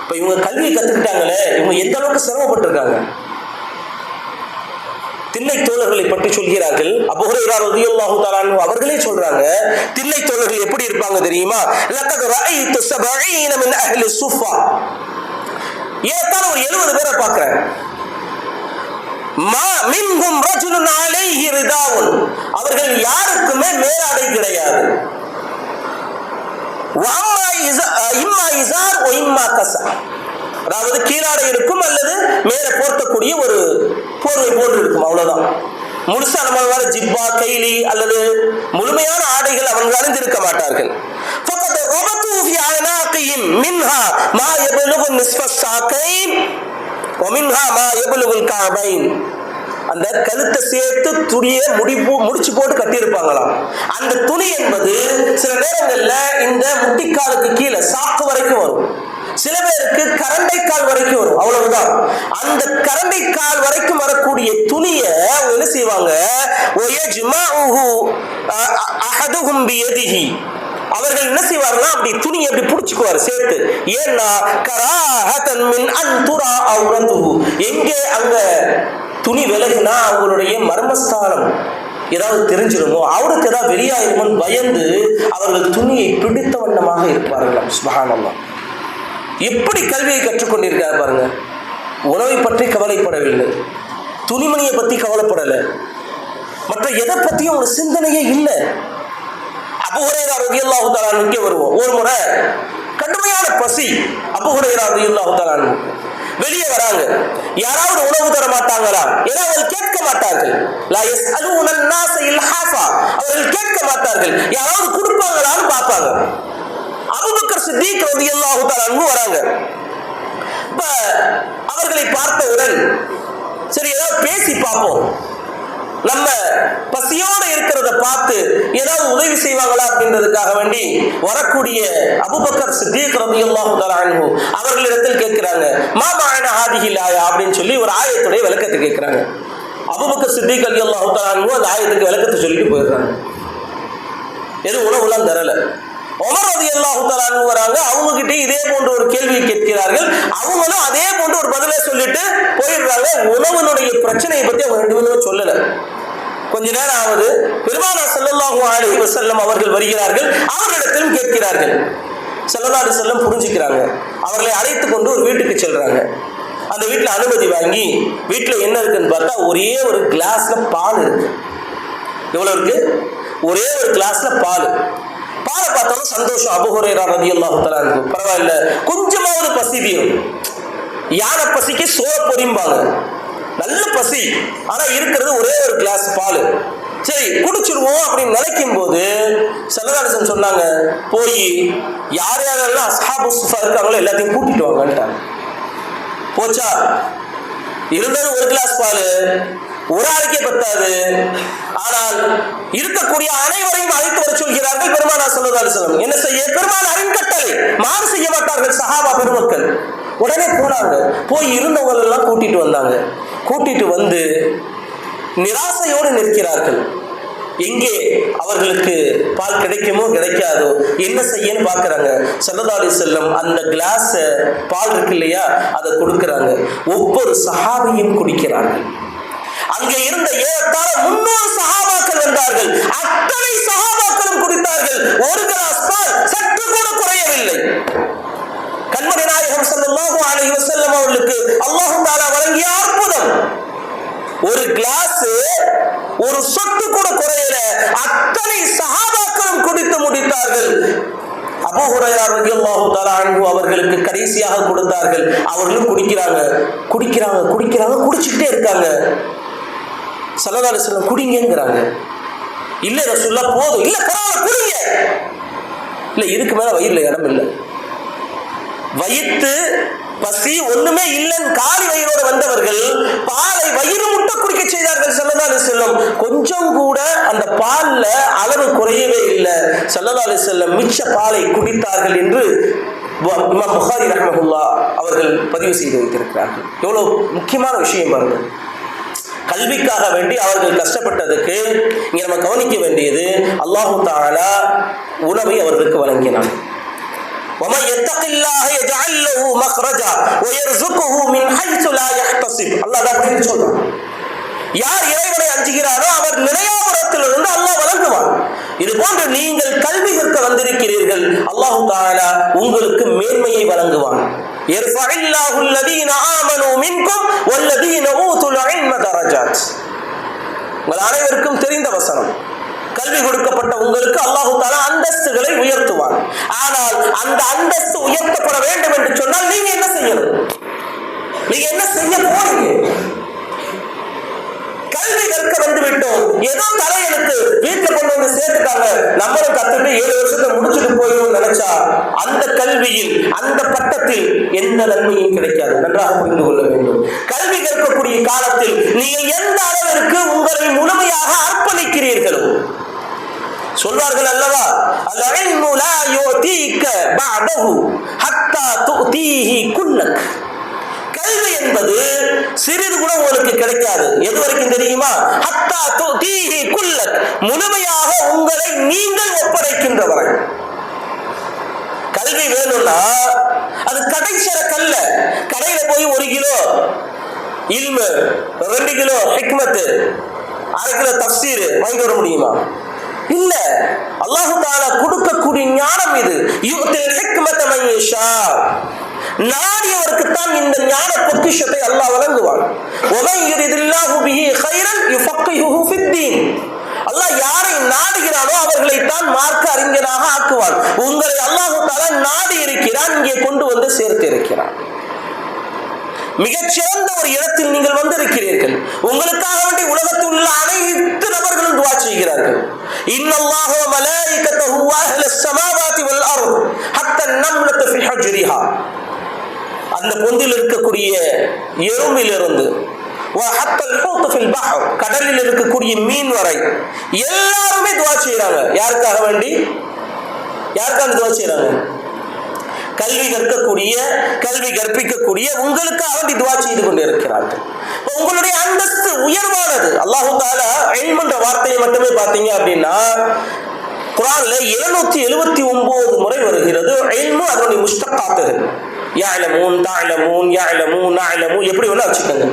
இப்ப இவங்க கல்வியை கத்துக்கிட்டாங்களே, இவங்க எந்த அளவுக்கு சிரமப்பட்டிருக்காங்க. திண்ணை தோழர்களை பற்றி சொல்கிறார்கள். அபூ ஹுரைரா ரலியல்லாஹு தஆலா அன்ஹு அவர்களே சொல்றாங்க, திண்ணை தோழர்கள் எப்படி இருப்பாங்க தெரியுமா? லகத் ரஅய்து 70 மின் அஹ்லி ஸுஃபா, ஏறத்தாழ ஒரு 70 பேரை பார்க்கிறேன். மா மின்ஹும் ரஜுலுன் அலைஹி ரிதாவுன், அவர்கள் யாருக்குமே மேலாடை கிடையாது. இம்மா இஸார் வ இம்மா கஸா, அதாவது கீழாடை இருக்கும் அல்லது மேல போர்த்தக்கூடிய ஒரு போர்வை போன்று இருக்கும், அவ்வளவுதான். முழுசா நம்மளால ஜிப்பா கைலி அல்லது முழுமையான ஆடைகள் அவர்கள் அணிந்திருக்க மாட்டார்கள். ஃபகத் ரபது ஃபி அனாகிஹிம் மின்ஹா மா யப்லுகு நிஸ்ஃப ஸாகைன் வ மின்ஹா மா யப்லுகு அல்-கஅபைன், அந்த கழுத்தை சேர்த்து துணியை முடிச்சு போட்டு கட்டியிருப்பாங்களாம். அந்த துணி என்பது சில நேரங்கள்ல இந்த முட்டிக்காலுக்கு கீழே சாக்கு வரைக்கும் வரும், சில பேருக்கு கரண்டைக்கால் வரைக்கும் வரும், அவ்வளவுதான். அந்த கரண்டைக்கால் வரைக்கும் வரக்கூடிய துணியை என்ன செய்வாங்க, அவர்கள் என்ன செய்வார்கள், அப்படி துணியை அப்படி புடிச்சுக்குவார் சேர்த்து. ஏன்னா கராஹதன் மின் அன் துரா அவ்ரதுஹு, எங்கே அங்க துணி விலகுனா அவங்களுடைய மர்மஸ்தானம் ஏதாவது தெரிஞ்சிருமோ, அவருக்கு ஏதாவது வெளியாயிருமோன்னு பயந்து அவர்கள் துணியை பிடித்த வண்ணமாக இருப்பார்களாம். சுப்ஹானல்லாஹ், எப்படி கல்வியை கற்றுக்கொண்டிருக்காரு பாருங்க. உணவை பற்றி கவலைப்படவில்லை, துணிமணியை பற்றி கவலைப்படலை, மற்ற எதை பற்றியும் ஒரு சிந்தனையே இல்லை. அபூ ஹுரைரா ரலியல்லாஹு தஆலா அன்ஹு வருவோம். ஒரு முறை கடுமையான பசி, அபூ ஹுரைரா ரலியல்லாஹு தஆலா அன்ஹு வெளியே வராங்க. யாராவது உணவு தர மாட்டாங்களா? ஏன்னா அவர்கள் கேட்க மாட்டார்கள். லா யஸ்அலூன அன்-நாஸ இல்ஹாஃபா, அவர்கள் கேட்க மாட்டார்கள். யாராவது கொடுப்பாங்களான்னு பார்ப்பாங்க. அபூபக்கர் சித்திக் ரலியல்லாஹு தஆலா அன்ஹு வராங்க. இப்ப அவர்களை பார்த்தவுடன் சரி ஏதாவது பேசி பார்ப்போம், நம்ம பசியோட இருக்கிறத பார்த்து ஏதாவது உதவி செய்வாங்களா அப்படின்றதுக்காக வேண்டி வரக்கூடிய அபூபக்கர் சித்திக் ரலியல்லாஹு தஆலா அன்ஹு அவர்களிடத்தில் கேட்கிறாங்க, மா மஅனா ஹாதிஹில் ஆயா அப்படின்னு சொல்லி ஒரு ஆயத்துடைய விளக்கத்தை கேட்கிறாங்க. அபூபக்கர் சித்திக் ரலியல்லாஹு தஆலா அன்ஹு அந்த ஆயத்துக்கு விளக்கத்தை சொல்லிட்டு போயிடுறாங்க. எது உணவுலாம் தரல. உமர் ரலியல்லாஹு தஆலா அன்ஹு வராங்க, அவங்க கிட்ட இதே போன்ற ஒரு கேள்வியை கேட்கிறார்கள். அவங்களும் அதே போன்ற ஒரு பதிலை சொல்லிட்டு போயிடுறாங்க. உணவுனுடைய பிரச்சனையை பத்தி அவங்க ரெண்டு பேரும் சொல்லல. கொஞ்ச நேரம் ஆகுது, பெருமானார் ஸல்லல்லாஹு அலைஹி வஸல்லம் அவர்கள் வருகிறார்கள். அவர்களிடத்திலும் கேட்கிறார்கள். ஸல்லல்லாஹு அலைஹி வஸல்லம் புரிஞ்சுக்கிறாங்க. அவர்களை அழைத்து கொண்டு ஒரு வீட்டுக்கு செல்றாங்க. அந்த வீட்டுல அனுமதி வாங்கி வீட்டுல என்ன இருக்குன்னு பார்த்தா ஒரே ஒரு கிளாஸ்ல பால் இருக்கு. எவ்வளவு இருக்கு? ஒரே ஒரு கிளாஸ்ல பால். பாலை பார்த்தாலும் சந்தோஷம். அபூ ஹுரைரா ரலியல்லாஹு தஆலா அன்ஹு, பரவாயில்ல கொஞ்சமாவது பசி தீரும். யானை பசிக்கு சோற பொரிம்பாங்க, நல்ல பசி, ஆனா இருக்கிறது ஒரே ஒரு கிளாஸ் பால். சரி குடிச்சிருவோம் அப்படின்னு நினைக்கும் போது ஸல்லல்லாஹு அலைஹி வஸல்லம் சொன்னாங்க, போய் யார் யாரெல்லாம் அஸ்ஹாபு ஸுஃபா இருக்காங்களோ எல்லாத்தையும் கூட்டிட்டு வாங்கன்ட்டாங்க. போச்சா, இருந்தது ஒரு கிளாஸ் பால், ஒரு ஆளுக்கே பத்தாது. ஆனால் இருக்கக்கூடிய அனைவரையும் அழைத்து வர சொல்கிறார்கள் பெருமானார் ஸல்லல்லாஹு அலைஹி வஸல்லம். என்ன செய்ய? பெருமானாரின் கட்டளை, மாறு செய்ய மாட்டார்கள் சஹாபா பெருமக்கள். உடனே போனாங்க, போய் இருந்தவங்க எல்லாம் கூட்டிட்டு வந்தாங்க. கூட்டிட்டு வந்து நிராசையோடு நிற்கிறார்கள். எங்கே அவர்களுக்கு பால் கிடைக்குமோ கிடைக்காதோ, என்ன செய்யன்னு பார்க்கறாங்க. ஸல்லல்லாஹு அலைஹி வஸல்லம் அந்த கிளாஸ் பால் இருக்கு இல்லையா, அதை கொடுக்கறாங்க. ஒவ்வொரு சஹாபியும் குடிக்கிறார்கள். அங்கே இருந்த ஏறத்தாழ 300 சஹாபாக்கள் வந்தார்கள். அத்தனை சஹாபாக்களும் குடித்தார்கள். ஒரு கிளாஸ் பால் சற்று கூட குறையவில்லை. கண்மணி நாயகம் ஸல்லல்லாஹு அலைஹி வஸல்லம் அவர்களுக்கு அல்லாஹ் தஆலா வழங்கிய அற்புதம். ஒரு கிளாஸ் ஒரு சொட்டு கூட குறையல. அத்தனை சஹாபாக்களும் குடித்து முடித்தார்கள். அபூ ஹுரைரா ரலியல்லாஹு தஆலா அன்ஹு அவர்களுக்கு கடைசியாக கொடுத்தார்கள். அவர்களும் குடிக்கிறாங்க, குடிக்கிறாங்க, குடிக்கிறாங்க, குடிச்சிட்டே இருக்காங்க. ஸல்லல்லாஹு அலைஹி வஸல்லம் குடிங்கங்கறாங்க. இல்ல ரசூலுல்லாஹ் போதும், இல்ல பரவாயில்லை குடிங்க. இல்ல இதுக்கு மேல வயிறுல இடம் இல்லை. வயிற்று பசி ஒண்ணுமே இல்லைன்னு காலி வயிறோட வந்தவர் ஸல்லல்லாஹு அலைஹி வஸல்லம் மிச்ச பாலை குடித்தார்கள் என்று இமாம் புகாரி ரஹ்மத்துல்லாஹ் அவர்கள் பதிவு செய்து வைத்திருக்கிறார்கள். எவ்வளவு முக்கியமான விஷயம் பாருங்க. கல்விக்காக வேண்டி அவர்கள் கஷ்டப்பட்டதுக்கு இங்க நம்ம கவனிக்க வேண்டியது, அல்லாஹு தஆலா உணவை அவர்களுக்கு வழங்கினான். وَمَن يَتَّقِ اللَّهَ يَجْعَل لَّهُ مَخْرَجًا وَيَرْزُقْهُ مِنْ حَيْثُ لَا يَحْتَسِبُ. அல்லாஹ் அப்படி சொல்றான். யார் இறைவனை அஞ்சுகிறாரோ அவர் நிறையாபுரத்திலிருந்து அல்லாஹ் வழங்குவான். இது போன்று நீங்கள் கல்வி கற்க வந்திருக்கிறீர்கள், அல்லாஹு தஆலா உங்களுக்கு மேன்மையை வழங்குவான். يَرْفَعِلَّهُ الَّذِينَ آمَنُوا مِنكُمْ وَالَّذِينَ أُوتُوا الْعِلْمَ دَرَجَاتٍ. உங்கள் அனைவருக்கும் தெரிந்த வசனம். கல்வி கொடுக்கப்பட்ட உங்களுக்கு அல்லாஹு தஆலா அந்தஸ்துகளை உயர்த்துவான். ஆனால் அந்த அந்தஸ்து உயர்த்தப்பட வேண்டும் என்று சொன்னால் நீங்க என்ன செய்யணும்? நீங்க என்ன செய்ய போறீங்க? கல்வி கற்க வந்து விட்டோம், ஏதோ தலையெழுத்து வீட்டுல கொண்டு வந்து சேர்த்துட்டாங்க, நம்மளும் கத்துட்டு 7 வருஷத்தை முடிச்சுட்டு போயிடும் நினைச்சா அந்த கல்வியில் அந்த பட்டத்தில் எந்த நன்மையும் கிடைக்காது. நன்றாக புரிந்து கொள்ள வேண்டும். கல்வி கற்கக்கூடிய காலத்தில் நீங்கள் எந்த அளவிற்கு உங்களை முழுமையாக அர்ப்பணிக்கிறீர்களோ, சொல்வார்கள் அல்லவா, அல்-இல்மு லா யுதீக பஅதஹு ஹத்தா துதீஹி குல்லக். கல்வி என்பது சிறிது கூட உங்களுக்கு கிடைக்காது. எது வரைக்கும் தெரியுமா? ஹத்தா துதீஹி குல்லக், முழுமையாக உங்களை நீங்கள் ஒப்படைக்கின்ற வரை. கல்வி வேணும்னா அது கடைசரக்கு அல்ல. கடையில போய் 1 கிலோ இல்மு, 2 கிலோ ஹிக்மத், 1/2 கிலோ தஃப்சீர் வாங்கி வர முடியுமா? இல்ல. அல்லாஹ் தஆலா கொடுக்கக்கூடிய ஞானம் இது. யுத்தில் ஹிக்மத மன் யஷா. நாடியவருக்கு தான் இந்த ஞான பொக்கிஷத்தை அல்லாஹ் வழங்குவான். வமன் யுரிதில்லாஹு பிஹி கைரன் யுஃபக்கிஹுஹு ஃபித்தீன். அல்லாஹ் யாரை நாடுகிறானோ அவர்களை தான் மார்க்க அறிஞராக ஆக்குவான். உங்களை அல்லாஹ் தஆலா நாடி இருக்கிறான், இங்கே கொண்டு வந்து சேர்த்து இருக்கிறான். மிகச்சிறந்த ஒரு இடத்தில் நீங்கள் வந்திருக்கிறீர்கள். உங்களுக்காக வேண்டி உலகத்தில் உள்ள அனைத்து நபர்களும் துஆ செய்கிறார்கள். இன்னல்லாஹு வ மலாயிகத்துஹு வ அஹ்லஸ் ஸமாவாதி வல் அர்த் ஹத்தா அன்-நம்லத்து ஃபி ஹஜ்ரிஹா. அந்த பொந்தில் இருக்கக்கூடிய எறும்பிலிருந்து வ ஹத்தல் ஹூத் ஃபில் பஹர், கடலில் இருக்கக்கூடிய மீன் வரை எல்லாரும் துஆ செய்றாங்க. யாருக்காக வேண்டி? யாருக்காக துஆ செய்றாங்க? கல்வி கற்கக்கூடிய, கல்வி கற்பிக்கக்கூடிய உங்களுக்காக வேண்டி துஆ செய்து கொண்டிருக்கிறார்கள். உங்களுடைய அந்தஸ்து உயர்வானது. அல்லாஹ் தஆலா இல்ம் என்ற வார்த்தையை மட்டுமே பார்த்தீங்க அப்படின்னா குர்ஆன்ல 779 முறை வருகிறது. இல்மு அதனுடைய முஸ்தகாத்துகள், يعلمون تعلمون يعلمون نعلمون, எப்படி வேணா வச்சுக்கோங்க.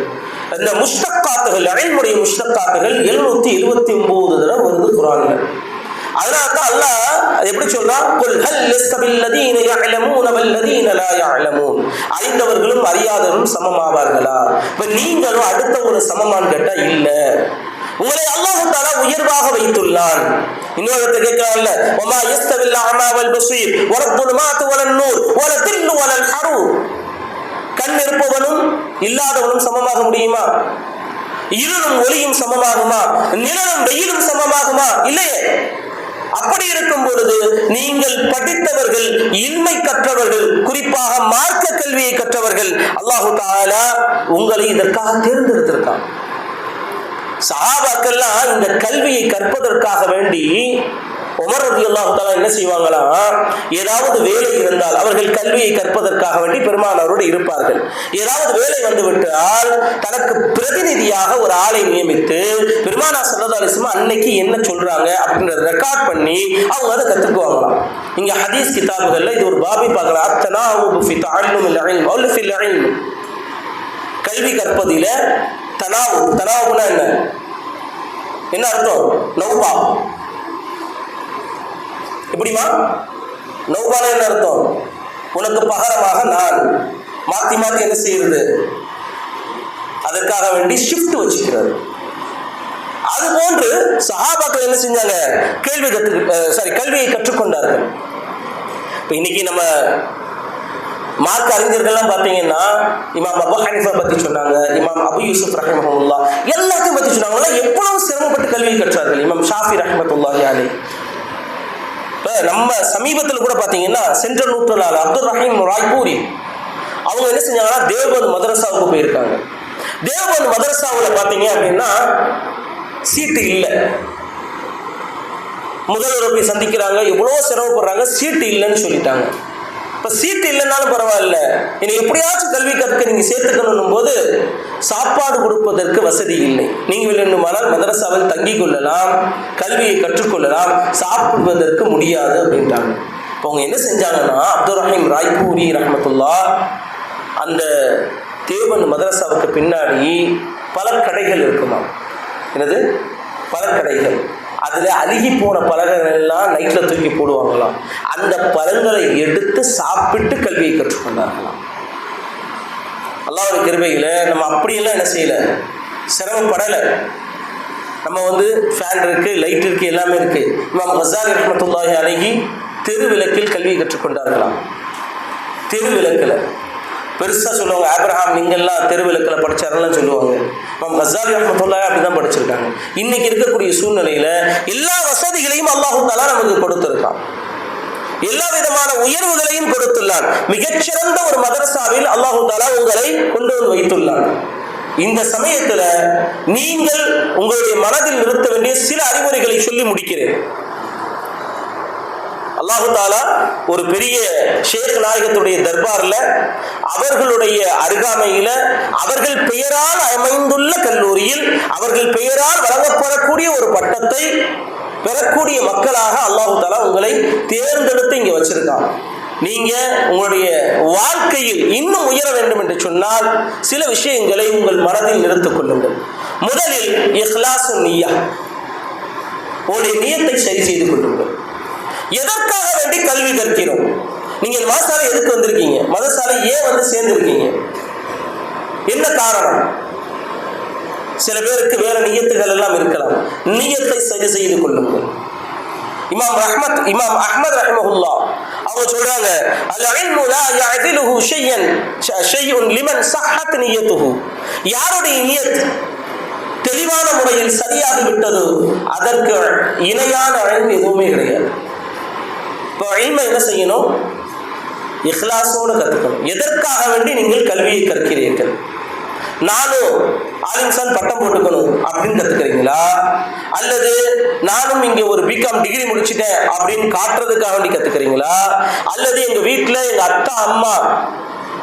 அந்த முஸ்தகாத்துகள், இல்முடைய முஸ்தகாத்துகள் 779 தடவை வருது குர்ஆன்ல. அதனால தான் அல்லாஹ் எப்படி சொல்றான், குல் ஹல் யஸ்தபில் லதீன يعلمون والذين لا يعلمون. அறிந்தவர்களும் அறியாதவர்களும் சமமாவார்களா? இப்ப நீங்களும் அடுத்தவங்க சமமான்னு கேட்டா இல்ல. உங்களை அல்லாஹ் தஆலா உயர்வாக வைத்துள்ளான். இன்னொரு கேட்கறான்ல, வமா யஸ்தபில் அமா வல் பஸீர் வலத்துலுமாத் வலன் நூர் வலதில்லு வலல் ஹரூர். கண் இருப்பவனும் இல்லாதவனும் சமமாக முடியுமா? இருளும் ஒளியும் சமமாகுமா? நிழலும் வெயிலும் சமமாகுமா? இல்லையே. அப்படி இருக்கும் பொழுது நீங்கள் படித்தவர்கள், இல்மை கற்றவர்கள், குறிப்பாக மார்க்க கல்வியை கற்றவர்கள், அல்லாஹ் தஆலா உங்களை இதற்காக தேர்ந்தெடுத்திருக்கான். சஹாபாக்கள்லாம் இந்த கல்வியை கற்பதற்காக வேண்டி உமர் ரலியல்லாஹு தஆலா என்ன செய்வாங்களா, ஏதாவது வேலை இருந்தால் அவர்கள் கல்வியை கற்பதற்காக வேண்டி பெருமானாரோடு இருப்பார்கள். ஏதாவது வேலை வந்து விட்டால் தனக்கு பிரதிநிதியாக ஒரு ஆளை நியமித்து பெருமானார் ஸல்லல்லாஹு அலைஹி வஸல்லம் அன்னைக்கு என்ன சொல்றாங்க அப்படின்றத ரெக்கார்ட் பண்ணி அவங்க அதை கத்துக்குவாங்களாம். இங்க ஹதீஸ் கிதாபுகள்ல இது ஒரு பாபி பார்க்கலாம். தனாவுபு ஃபி தஅல்லுமில் இல்ம் வ ஃபில் இல்ம். கல்வி கற்பதில தனாவுனா என்ன அர்த்தம்? நௌபா. எப்படிமா நௌபான என்ன அர்த்தம்? உனக்கு பகரமாக நான் மாத்தி மாத்தி என்ன செய்யறது, அதற்காக வேண்டி ஷிஃப்ட் வச்சுக்கிறது. அது போன்று சஹாபாக்கள் என்ன செஞ்சாங்க, கல்வியை கற்றுக்கொண்டார்கள். இப்ப இன்னைக்கு நம்ம மார்க்க அறிஞர்கள்லாம் பார்த்தீங்கன்னா இமாம் அபூ ஹனீஃபா பத்தி சொன்னாங்க, இமாம் அபூ யூசுப் ரஹிமஹுல்லாஹ் எல்லாத்தையும் பத்தி சொன்னாங்க. எவ்வளவு சிரமப்பட்டு கல்வியை கற்றார்கள். இமாம் ஷாஃபி ரஹ்மத்துல்லாஹி அலைஹி. நம்ம சமீபத்தில் கூட பாத்தீங்கன்னா சென்ற நூற்றாண்டு அப்துல் ரஹீம் ராய்பூரி அவங்க என்ன செஞ்சாங்கன்னா தேவபந்த் மதரசாவுக்கு போயிருக்காங்க. தேவபந்த் மதரசாவில் பாத்தீங்க அப்படின்னா சீட்டு இல்லை. முதல்வரை போய் சந்திக்கிறாங்க, எவ்வளோ சிரமப்படுறாங்க, சீட்டு இல்லைன்னு சொல்லிட்டாங்க. இப்போ சீட்டு இல்லைன்னாலும் பரவாயில்ல, என்னை எப்படியாச்சும் கல்வி கற்க நீங்கள் சேர்த்துக்கணும் போது சாப்பாடு கொடுப்பதற்கு வசதி இல்லை. நீங்கள் வேண்டுமானால் மதரசாவில் தங்கிக் கொள்ளலாம், கல்வியை கற்றுக்கொள்ளலாம், சாப்பிடுவதற்கு முடியாது அப்படின்ட்டாங்க. இப்போ அவங்க என்ன செஞ்சாங்கன்னா, அப்துல் ரஹீம் ராய்பூரி ரஹமத்துல்லா அந்த தேவன் மதரசாவுக்கு பின்னாடி பல கடைகள் இருக்குமா, என்னது பல கடைகள், அதில் அழுகி போன பழங்கள் எல்லாம் நைட்டில் தூக்கி போடுவாங்களாம். அந்த பழங்களை எடுத்து சாப்பிட்டு கல்வியை கற்றுக்கொண்டார்களாம். அல்லாஹ்வுடைய கிருபையில் நம்ம அப்படியெல்லாம் என்ன செய்யலை, சிரமப்படலை. நம்ம ஃபேன் இருக்குது, லைட் இருக்குது, எல்லாமே இருக்குது. இமாம் கஸாலி ரஹ்மத்துல்லாஹி அலைஹி தெருவிளக்கில் கல்வியை கற்றுக்கொண்டார்களாம். தெருவிளக்கில் பெருசாக சொல்லுவாங்க, ஆப்ரஹாம் நீங்கள்லாம் தெருவிளக்கில் படித்தாரெல்லாம் சொல்லுவாங்க. இமாம் கஸாலி ரஹ்மத்துல்லாஹி அப்படி தான் படிச்சிருக்காங்க. இன்னைக்கு இருக்கக்கூடிய சூழ்நிலையில் எல்லா வசதிகளையும் அல்லாஹ் தஆலா நமக்கு கொடுத்திருக்கான், எல்லா விதமான உயர்வுகளையும் கொடுத்துள்ளான். மிகச்சிறந்த ஒரு மதரசாவில் அல்லாஹ் தஆலா உங்களை கொண்டு வந்து வைத்துள்ளான். இந்த சமயத்தில் நீங்கள் உங்களுடைய மனதில் நிறுத்த வேண்டிய சில அறிவுரைகளை சொல்லி முடிக்கிறேன். அல்லாஹு தாலா ஒரு பெரிய ஷேக் நாயகத்துடைய தர்பாரில் அவர்களுடைய அருகாமையில் அவர்கள் பெயரால் அமைந்துள்ள கல்லூரியில் அவர்கள் பெயரால் வழங்கப்படக்கூடிய ஒரு பட்டத்தை பெறக்கூடிய மக்களாக அல்லாஹு தாலா உங்களை தேர்ந்தெடுத்து இங்கே வச்சிருக்காங்க. நீங்க உங்களுடைய வாழ்க்கையில் இன்னும் உயர வேண்டும் என்று சொன்னால் சில விஷயங்களை உங்கள் மனதில் நிறுத்திக் கொள்ளுங்கள். முதலில் இஹ்லாஸ் நிய்யா, உங்களுடைய நியத்தை சரி செய்து கொள்ளுங்கள். எதற்காக வேண்டி கல்வி கற்கிறோம்? நீங்க மதரசாலை எதுக்கு வந்திருக்கீங்க? மதரசாலை ஏன் சேர்ந்திருக்கீங்க? என்ன காரணம்? சில பேருக்கு வேற நியத்துகள் எல்லாம் இருக்கலாம். நியத்தை சரி செய்து கொள்ளுங்கள். இமாம் அஹ்மத் ரஹிமஹுல்லாஹ் அவங்க சொல்றாங்க, அல் இல்மு லா யஅதிலுஹு ஷையன் லிமன் ஸஹஹத் நியத்துஹு. யாருடைய நியத் தெளிவான முறையில் சரியாக விட்டதோ அதற்கு இணையான இல்மு எதுவுமே கிடையாது. இப்போ இல்மை என்ன செய்யணும்? இஹ்லாஸோடு கற்றுக்கணும். எதற்காக வேண்டி நீங்கள் கல்வியை கற்கிறீர்கள்? நானும் ஆலிம்சான் பட்டம் போட்டுக்கணும் அப்படின்னு கற்றுக்கிறீங்களா, அல்லது நானும் இங்கே ஒரு பிகாம் டிகிரி முடிச்சுட்டேன் அப்படின்னு காட்டுறதுக்காக வேண்டி கற்றுக்கிறீங்களா, அல்லது எங்கள் வீட்டில் எங்கள் அத்தா அம்மா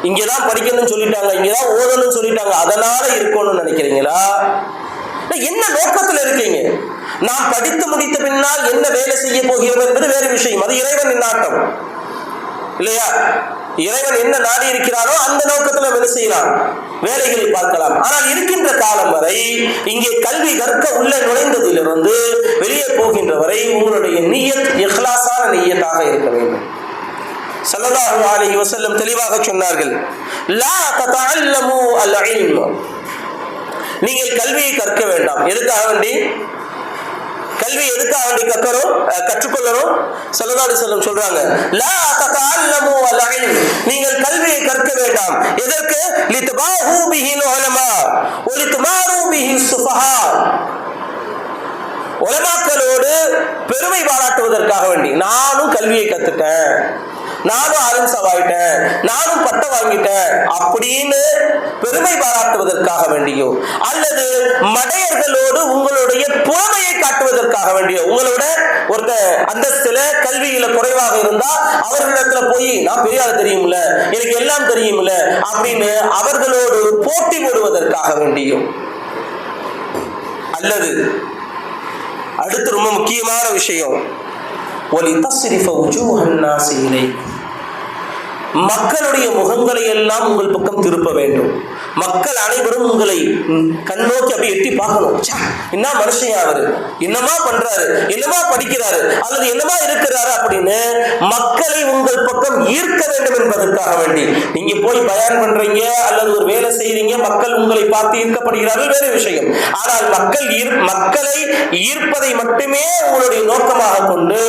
இங்கேதான் படிக்கணும்னு சொல்லிட்டாங்க, இங்கேதான் ஓதணும்னு சொல்லிட்டாங்க, அதனால இருக்கணும்னு நினைக்கிறீங்களா? என்ன நோக்கத்தில் இருக்கீங்க? நான் படித்து முடித்த பின்னால் என்ன வேலை செய்ய போகிறோம் என்பது வேறு விஷயம். அது இறைவனின் நாட்டம் இல்லையா? இறைவன் என்ன நாடி இருக்கிறாரோ அந்த நோக்கத்தில் வேலை செய்யலாம், வேலைகளை பார்க்கலாம். ஆனால் இருக்கின்ற காலம் வரை இங்கே கல்வி கற்க உள்ள நுழைந்ததிலிருந்து வெளியே போகின்ற வரை உங்களுடைய நியத் இஹ்லாஸான நியத்தாக இருக்க வேண்டும். ஸல்லல்லாஹு அலைஹி வஸல்லம் தெளிவாக சொன்னார்கள், லா ததஅல்லமு அல் இல்ம, நீங்கள் கல்வியை கற்க வேண்டாம். எதுக்காக வேண்டி கல்வி எதுக்காக வேண்டி கற்றுக்கொள்ளணும்? ஸல்லல்லாஹு அலைஹி வஸல்லம் சொல்றாங்க, லா ததஅல்லமு அல் இல்ம், நீங்கள் கல்வியை கற்க வேண்டாம். எதற்கு? லிதபாஹு பிஹில் உலமா வ லிதமாரு பிஹி சுஃபஹா, உலமாக்களோடு பெருமை பாராட்டுவதற்காக வேண்டி நானும் கல்வியை கத்துட்டேன், நானும் ஆலிம்சாவாயிட்டேன், நானும் பட்டம் வாங்கிட்டேன் அப்படின்னு பெருமை பாராட்டுவதற்காக வேண்டியோ, அல்லது மடையர்களோடு உங்களுடைய புறமையை காட்டுவதற்காக வேண்டியோ, உங்களோட ஒருத்த அந்தஸ்துல கல்வியில குறைவாக இருந்தா அவர்களிடத்துல போய் நான் பெரிய ஆள் தெரியும்ல, எனக்கு எல்லாம் தெரியும்ல அப்படின்னு அவர்களோடு போட்டி போடுவதற்காக வேண்டியும், அல்லது அடுத்து ரொம்ப முக்கியமான விஷயம், மக்களுடைய முகங்களை எல்லாம் உங்கள் பக்கம் திருப்ப வேண்டும். மக்கள் அனைவரும் உங்களை கண்ணோக்கி அப்படி எட்டி பார்க்கணும். என்ன மனுஷன் அவரு, என்னமா பண்றாரு, என்னமா படிக்கிறாரு, அல்லது என்னமா இருக்கிறாரு அப்படின்னு மக்களை உங்கள் பக்கம் ஈர்க்க வேண்டும் என்பதற்காக வேண்டி நீங்க போய் பயான் பண்றீங்க அல்லது ஒரு வேலை செய்றீங்க, மக்கள் உங்களை பார்த்து ஈர்க்கப்படுகிறார்கள், வேறு விஷயம். ஆனால் மக்களை ஈர்ப்பதை மட்டுமே உங்களுடைய நோக்கமாக கொண்டு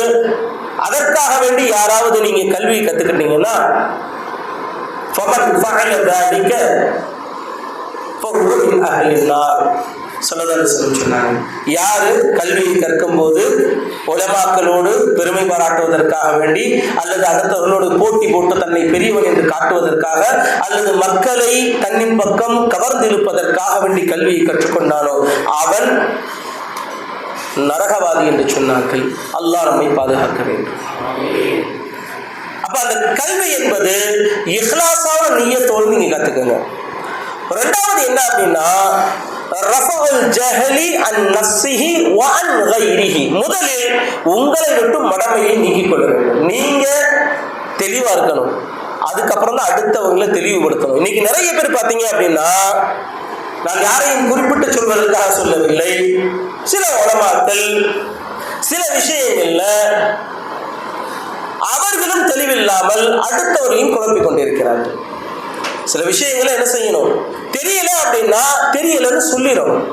அதற்காக வேண்டி யாராவது நீங்க கல்வி கத்துக்கிட்டீங்கன்னா யாரு கல்வியை கற்கும் போது உலமாக்களோடு பெருமை பாராட்டுவதற்காக வேண்டி அல்லது அடுத்தவர்களோடு போட்டி போட்டு தன்னை பெரியவன் என்று காட்டுவதற்காக அல்லது மக்களை தன்னின் பக்கம் கவர்ந்திருப்பதற்காக வேண்டி கல்வியை கற்றுக்கொண்டானோ அவன் நரகவாதி என்று சொன்னார்கள். அல்லாஹ் நம்மை பாதுகாக்க வேண்டும். அப்ப அந்த கல்வி என்பது இஹ்லாஸான நிய்யத்தோடு நீங்க கத்துக்கங்க. ரெண்டாவது என்ன அப்படின்னா, ரஃபுல் ஜஹலி அன் நஃப்ஸிஹி வ அன் கைரிஹி. முதலில் உங்களை விட்டு மடமையை நீக்கிக் கொள்ள வேண்டும். நீங்க தெளிவா இருக்கணும், அதுக்கப்புறம் தான் அடுத்தவங்களை தெளிவுபடுத்தணும். இன்னைக்கு நிறைய பேர் பார்த்தீங்க அப்படின்னா, நான் யாரையும் குறிப்பிட்டு சொல்வதற்காக சொல்லவில்லை, சில உலமாக்கள் சில விஷயங்கள்ல அவர்களும் தெளிவில்லாமல் அடுத்தவர்களையும் குழப்பிக் கொண்டிருக்கிறார்கள். சில விஷயங்களை என்ன செய்யணும், தெரியல அப்படின்னா தெரியலன்னு சொல்லிடணும்.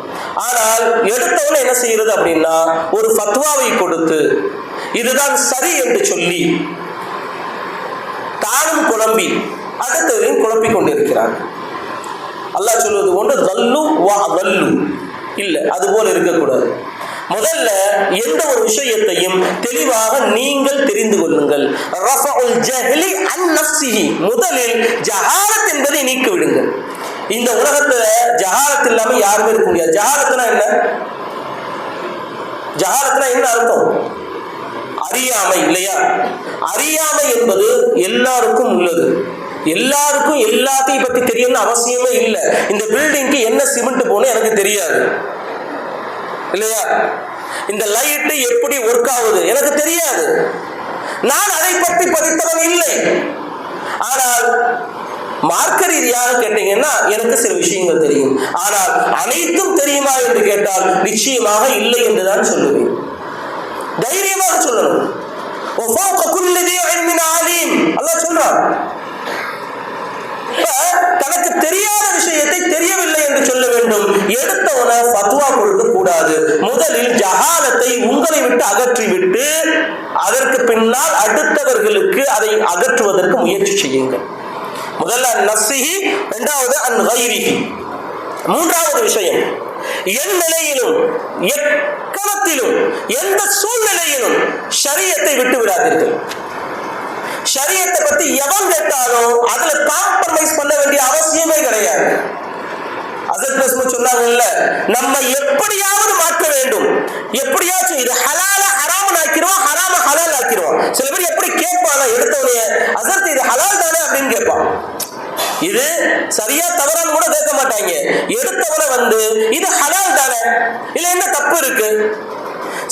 ஆனால் எடுத்தவன என்ன செய்யறது அப்படின்னா, ஒரு ஃபத்வாவை கொடுத்து இதுதான் சரி என்று சொல்லி தானும் குழம்பி அடுத்தவரையும் குழப்பிக் கொண்டிருக்கிறார். அல்லாஹ் சொல்வது ஒன்று தல்லு வா தல்லு இல்லை, அது போல இருக்கக்கூடாது. முதல்ல எந்த ஒரு விஷயத்தையும் தெளிவாக நீங்கள் தெரிந்து கொள்ளுங்கள். ரஃபுல் ஜஹலி அன் நஃப்ஸிஹி. முதலில் ஜஹாலத் என்பதை நீக்கி விடுங்கள். இந்த உலகத்துல ஜஹாலத் இல்லாம யாருமே இருக்க முடியாது. ஜஹாலத்னா என்ன? ஜஹாலத்னா என்ன அர்த்தம்? அறியாமை இல்லையா? அறியாமை என்பது எல்லாருக்கும் உள்ளது. எல்லாருக்கும் எல்லாத்தையும் பத்தி தெரியணும்னு அவசியமே இல்லை. இந்த பில்டிங்க்கு என்ன சிமெண்ட் போன எனக்கு தெரியாது இல்லையா? இந்த லைட் எப்படி ஒர்க் ஆகுது எனக்கு தெரியாது. நான் அதை பற்றி படித்தவன் இல்லை. ஆனால் மார்க்க ரீதியாக கேட்டீங்கன்னா எனக்கு சில விஷயங்கள் தெரியும். ஆனால் அனைத்தும் தெரியுமா என்று கேட்டால் நிச்சயமாக இல்லை என்றுதான் சொல்லுவேன். தைரியமாக சொல்லணும். அல்லாஹ் சொல்றான், தனக்கு தெரியாத விஷயத்தை தெரியவில்லை என்று சொல்ல வேண்டும். எடுத்தவன ஃபத்வா கொடுக்க கூடாது. முதலில் ஜஹாலத்தை உங்களை விட்டு அகற்றிவிட்டு அதற்கு பின்னால் அடுத்தவர்களுக்கு அதை அகற்றுவதற்கு முயற்சி செய்யுங்கள். முதல்ல நஃப்ஸிஹி, இரண்டாவது அன் கைரிஹி. மூன்றாவது விஷயம், என் நிலையிலும் எக்கணத்திலும் எந்த சூழ்நிலையிலும் ஷரியத்தை விட்டு விடாதீர்கள். ஷரியத்தை பத்தி எவன் கேட்டாலும் அதுல காம்ப்ரமைஸ் பண்ண வேண்டிய அவசியமே கிடையாது. ஹஜ்ரத் சொன்னாங்கல்ல, நம்ம எப்படியாவது மாற்ற வேண்டும். எப்படியாச்சும் இது ஹலால ஹராமன் ஆக்கிடுவோம், ஹராம ஹலால் ஆக்கிடுவோம். சில பேர் எப்படி கேட்பாங்க, எடுத்தவனைய ஹஜ்ரத் இது ஹலால் தானே அப்படின்னு கேட்பான். இது சரியா தவறான்னு கூட கேட்க மாட்டாங்க. எடுத்தவனை வந்து இது ஹலால் தானே, இல்ல என்ன தப்பு இருக்கு.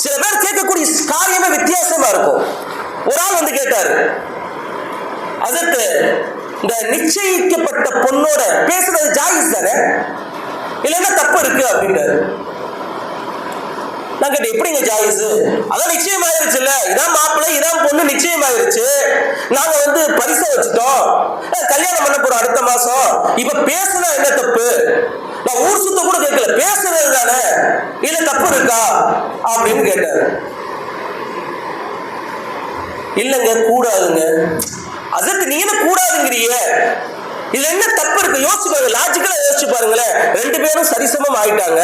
சில பேர் கேட்கக்கூடிய காரியமே வித்தியாசமா இருக்கும். ஒரு ஆள் வந்து கேட்டாரு, அதற்கு இந்த நிச்சயிக்கப்பட்ட பொண்ணோட பேசுறது ஜாயிஸ் தானே, இல்லைன்னா தப்பு இருக்கு அப்படின்றாரு. நான் கேட்டேன், எப்படிங்க ஜாயிஸ்? அதான் நிச்சயம் ஆயிருச்சு இல்ல, இதான் மாப்பிள்ளை இதான் பொண்ணு நிச்சயம் ஆயிருச்சு, நாங்க வந்து பரிசை வச்சுட்டோம், கல்யாணம் பண்ண போறோம் அடுத்த மாசம், இப்ப பேசுனா என்ன தப்பு? நான் ஊர் சுத்த கூட கேட்கல, பேசுறது தானே, இல்ல தப்பு இருக்கா அப்படின்னு கேட்டாரு. இல்லங்க கூடாதுங்க. அதற்கு நீ என்ன கூடாதுங்கிறிய, இதுல என்ன தப்பு இருக்கு? யோசிச்சு பாருங்க, லாஜிக்கலா யோசிச்சு பாருங்களேன். ரெண்டு பேரும் சரிசமம் ஆயிட்டாங்க,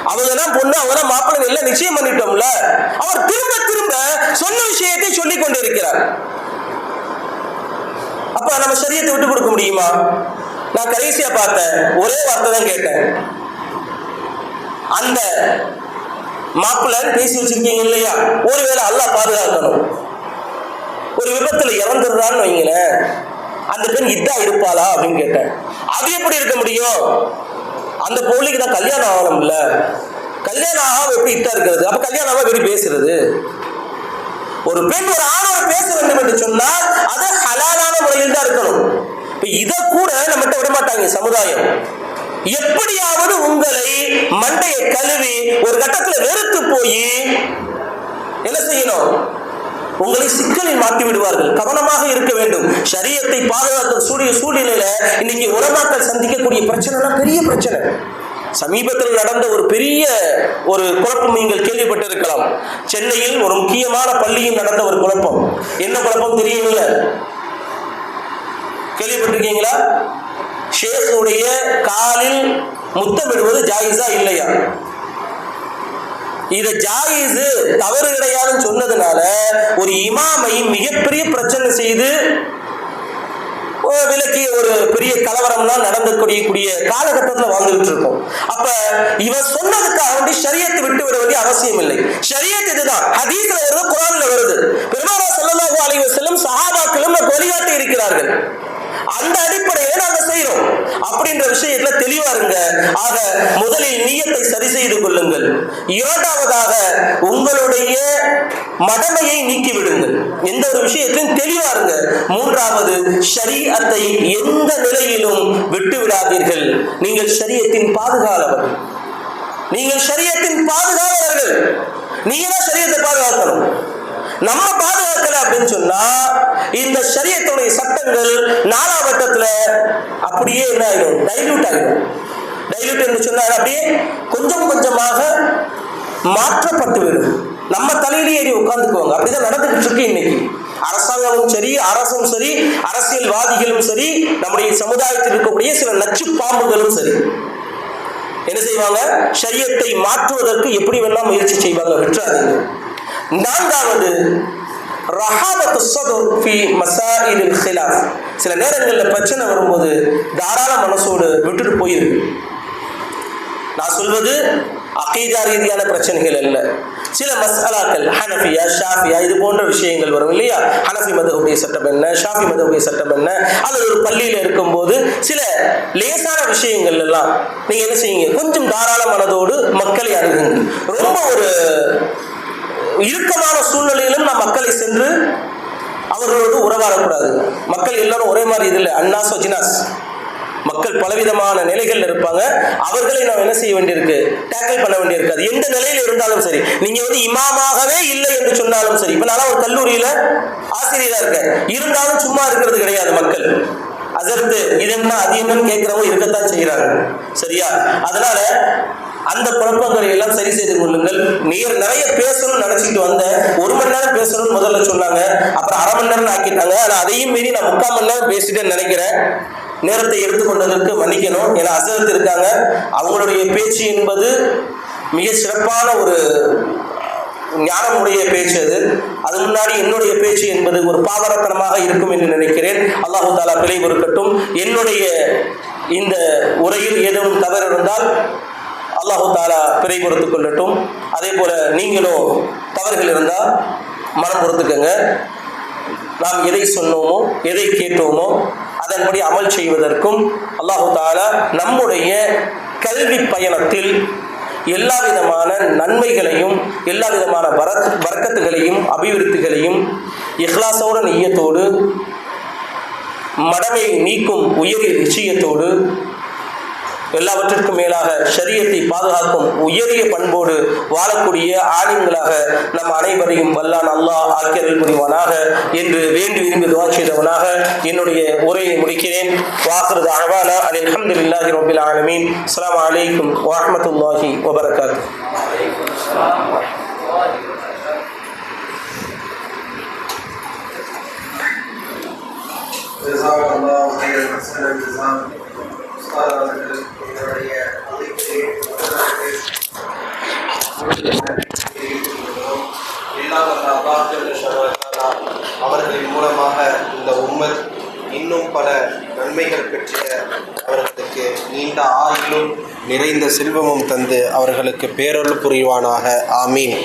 அவங்க தான் பொண்ணு அவங்க தான் மாப்பிள்ளை எல்லாம் நிச்சயம் பண்ணிட்டோம்ல. அவர் திரும்ப திரும்ப சொன்ன விஷயத்தை சொல்லிக் கொண்டு இருக்கிறார். அப்ப நம்ம ஷரியத்தை விட்டு கொடுக்க முடியுமா? நான் கடைசியா பார்த்தேன், ஒரே வார்த்தை தான் கேட்டேன். அந்த மாப்பிள்ளை பேசி வச்சிருக்கீங்க இல்லையா, ஒருவேளை அல்லாஹ் பாதுகாக்கணும், ஒரு விபத்துல இறந்துடுறான்னு வைங்களேன், அந்த பெண் இதா இருப்பாளா அப்படின்னு கேட்டேன். அது எப்படி இருக்க முடியும்? அந்த பொருளுக்கு தான் கல்யாணம் ஆகணும்ல, கல்யாணம் ஆகாம எப்படி இதா இருக்கிறது? அப்ப கல்யாணம் ஆகாம எப்படி பேசுறது? ஒரு பெண் ஒரு ஆணோட பேச வேண்டும் என்று சொன்னால் அது ஹலாலான முறையில் தான் இருக்கணும். இப்ப இத கூட நம்மகிட்ட விட மாட்டாங்க சமுதாயம். எப்படியாவது உங்களை மண்டையை கழுவி ஒரு கட்டத்துல வெறுத்து போய் என்ன செய்யணும், உங்களை சிக்கலில் மாட்டி விடுவார்கள். கவனமாக இருக்க வேண்டும். ஷரியத்தை பாதுகாக்க சூழ்நிலையில இன்னைக்கு உலமாக்கள் சந்திக்கக்கூடிய பிரச்சனை பெரிய பிரச்சனை. சமீபத்தில் நடந்த ஒரு பெரிய ஒரு குழப்பம் நீங்கள் கேள்விப்பட்டிருக்கலாம். சென்னையில் ஒரு முக்கியமான பள்ளியில் நடந்த ஒரு குழப்பம். என்ன குழப்பம் தெரியல, கேள்விப்பட்டிருக்கீங்களா? ஷேக்குடைய காலில் முத்தமிடுவது ஜாயிஸா இல்லையா? இத ஜாயிஸ் தவறு கிடையாதுன்னு சொன்னதுனால ஒரு இமாமை மிகப்பெரிய பிரச்சனை செய்து விலக்கிய ஒரு பெரிய கலவரம்லாம் நடந்தக்கூடிய காலகட்டத்தில் வாழ்ந்துகிட்டு இருக்கோம். அப்ப இவன் சொன்னதுக்காக வேண்டி ஷரியத்தை விட்டு விட வேண்டிய அவசியம் இல்லை. ஷரியத் இதுதான், ஹதீஸ்ல வருது, குர்ஆன்ல வருது. பெருமானார் ஸல்லல்லாஹு அலைஹி வஸல்லம் சஹாபாக்களும் வழிகாட்டி இருக்கிறார்கள். அந்த அடிப்படையில நாங்க செய்யறோம் அப்படின்ற விஷயத்துல தெளிவா இருங்க. ஆக முதலில் நியத்தை சரி செய்து கொள்ளுங்கள். இரண்டாவதாக உங்களுடைய மடமையை நீக்கிவிடுங்கள். எந்த ஒரு விஷயத்திலும் தெளிவா இருங்க. மூன்றாவது ஷரீஅத்தை எந்த நிலையிலும் விட்டு விடாதீர்கள். நீங்கள் ஷரீஅத்தின் பாதுகாவலர்கள். நீங்கள் ஷரீஅத்தின் பாதுகாவலர்கள். நீங்க தான் ஷரீஅத்தை பாதுகாக்கணும். நம்ம பாதுகாக்கல அப்படின்னு சொன்னா இந்த ஷரியத்துடைய சட்டங்கள் நாலாவட்டத்துல அப்படியே என்ன ஆயிடும்? டைல்யூட் ஆயிடும். டைல்யூட் என்று சொன்னா அப்படியே கொஞ்சம் கொஞ்சமாக மாற்றப்பட்டு விடும். நம்ம தலையிலே ஏறி உட்கார்ந்துக்குவாங்க. அப்படிதான் நடந்துகிட்டு இருக்கு இன்னைக்கு. அரசாங்கமும் சரி, அரசும் சரி, அரசியல்வாதிகளும் சரி, நம்முடைய சமுதாயத்தில் இருக்கக்கூடிய சில நச்சு பாம்புகளும் சரி என்ன செய்வாங்க? ஷரியத்தை மாற்றுவதற்கு எப்படி வேணாலும் முயற்சி செய்வாங்க. விட்டுறாதீங்க. நான்காவது ரஹாபத்து ஸத்ர் ஃபீ மஸாயிலில் খিলাফ. சில நேரங்களில் பிரச்சனை வரும்போது தாராள மனசோடு விட்டுட்டு போயிருக்கு. நான் சொல்வது அகீதா ரீதியான பிரச்சனைகள் அல்ல. சில மஸ்அலாக்கள் ஹனஃபியா, ஷாஃபியா இது போன்ற விஷயங்கள் வரும் இல்லையா? ஹனஃபி மதஹுடைய சட்டம் என்ன, ஷாஃபி மதஹுடைய சட்டம் என்ன, அல்லது ஒரு பள்ளியில் இருக்கும்போது சில லேசான விஷயங்கள் எல்லாம் நீங்க என்ன செய்யுங்க? கொஞ்சம் தாராள மனதோடு மக்களை அணுகுங்க. ரொம்ப ஒரு இறுக்கமான சூழ்நிலையிலும் நாம் மக்களை சென்று அவர்களோடு உறவாடக்கூடாது. மக்கள் எல்லாரும் ஒரே மாதிரி இது இல்லை. அன்னாஸ் ஜினாஸ், மக்கள் பலவிதமான நிலைகள் இருப்பாங்க. அவர்களை நாம் என்ன செய்ய வேண்டியிருக்கு? டேக்கிள் பண்ண வேண்டியிருக்காது. எந்த நிலையில் இருந்தாலும் சரி. நீங்க இமாமாகவே இல்லை என்று சொன்னாலும் சரி. இப்ப நான் ஒரு கல்லூரியில ஆசிரியரா இருக்கேன், இருந்தாலும் சும்மா இருக்கிறது கிடையாது. மக்கள் அதற்கு இது என்ன அது என்னன்னு கேட்கிறவங்க இருக்கத்தான் செய்யறாங்க. சரியா? அதனால அந்த குழப்பங்களை எல்லாம் சரி செய்து கொள்ளுங்கள். நிறைய பேசணும்னு நினைச்சிட்டு வந்த 1 மணி நேரம் பேசணும்னு முதல்ல சொன்னாங்க, அப்புறம் அரை மணி நேரம் ஆக்கிட்டாங்க. ஆனா அதையும் மீறி நான் 3/4 மணி நேரம் பேசிட்டேன்னு நினைக்கிறேன். நேரத்தை எடுத்துக்கொண்டதற்கு மன்னிக்கணும். ஏன்னா அசரத் இருக்காங்க, அவங்களுடைய பேச்சு என்பது மிக சிறப்பான ஒரு ஞானமுடைய பேச்சு. அது முன்னாடி என்னுடைய பேச்சு என்பது ஒரு பாவரத்தனமாக இருக்கும் என்று நினைக்கிறேன். அல்லாஹு தாலா பிழை பொறுக்கட்டும். என்னுடைய இந்த உரையில் ஏதேனும் தவறு இருந்தால் அல்லாஹு தாலா பிழை பொறுத்துக் கொள்ளட்டும். அதே போல நீங்களும் தவறுகள் இருந்தால் மனம் பொறுத்துக்கங்க. நாம் எதை சொன்னோமோ, எதை கேட்டோமோ அதன்படி அமல் செய்வதற்கும் அல்லாஹு தாலா நம்முடைய கல்வி பயணத்தில் எல்லா விதமான நன்மைகளையும், எல்லா விதமான பரக்கத்துகளையும், அபிவிருத்திகளையும் இஹ்லாஸோட நிய்யத்தோடு, மடமை நீக்கும் உயரிய நிச்சயத்தோடு, எல்லாவற்றிற்கும் மேலாக ஷரியத்தை பாதுகாக்கும் உயரிய பண்போடு வாழக்கூடிய ஆலிம்களாக நம் அனைவரையும் வல்லான் அல்லாஹ் ஆக்கியருள் புரிவானாக என்று வேண்டி விரும்பி துஆ செய்தவனாக என்னுடைய உரையை முடிக்கிறேன். வாக்ரு தஅவானா அல்ஹம்துலில்லாஹி ரப்பில் ஆலமீன். அஸ்ஸலாமு அலைக்கும் வரஹ்மத்துல்லாஹி வபரகாத்துஹு. ஜஸாக்கல்லாஹு கைரன் ஹஸனன் ஜஸாக். உஸ்தாத் அவர்களின் மூலமாக இந்த உம்மத் இன்னும் பல நன்மைகள் பெற்ற அவர்களுக்கு நீண்ட ஆயுளும் நிறைந்த செல்வமும் தந்து அவர்களுக்கு பேரருள் புரிவானாக. ஆமீன்.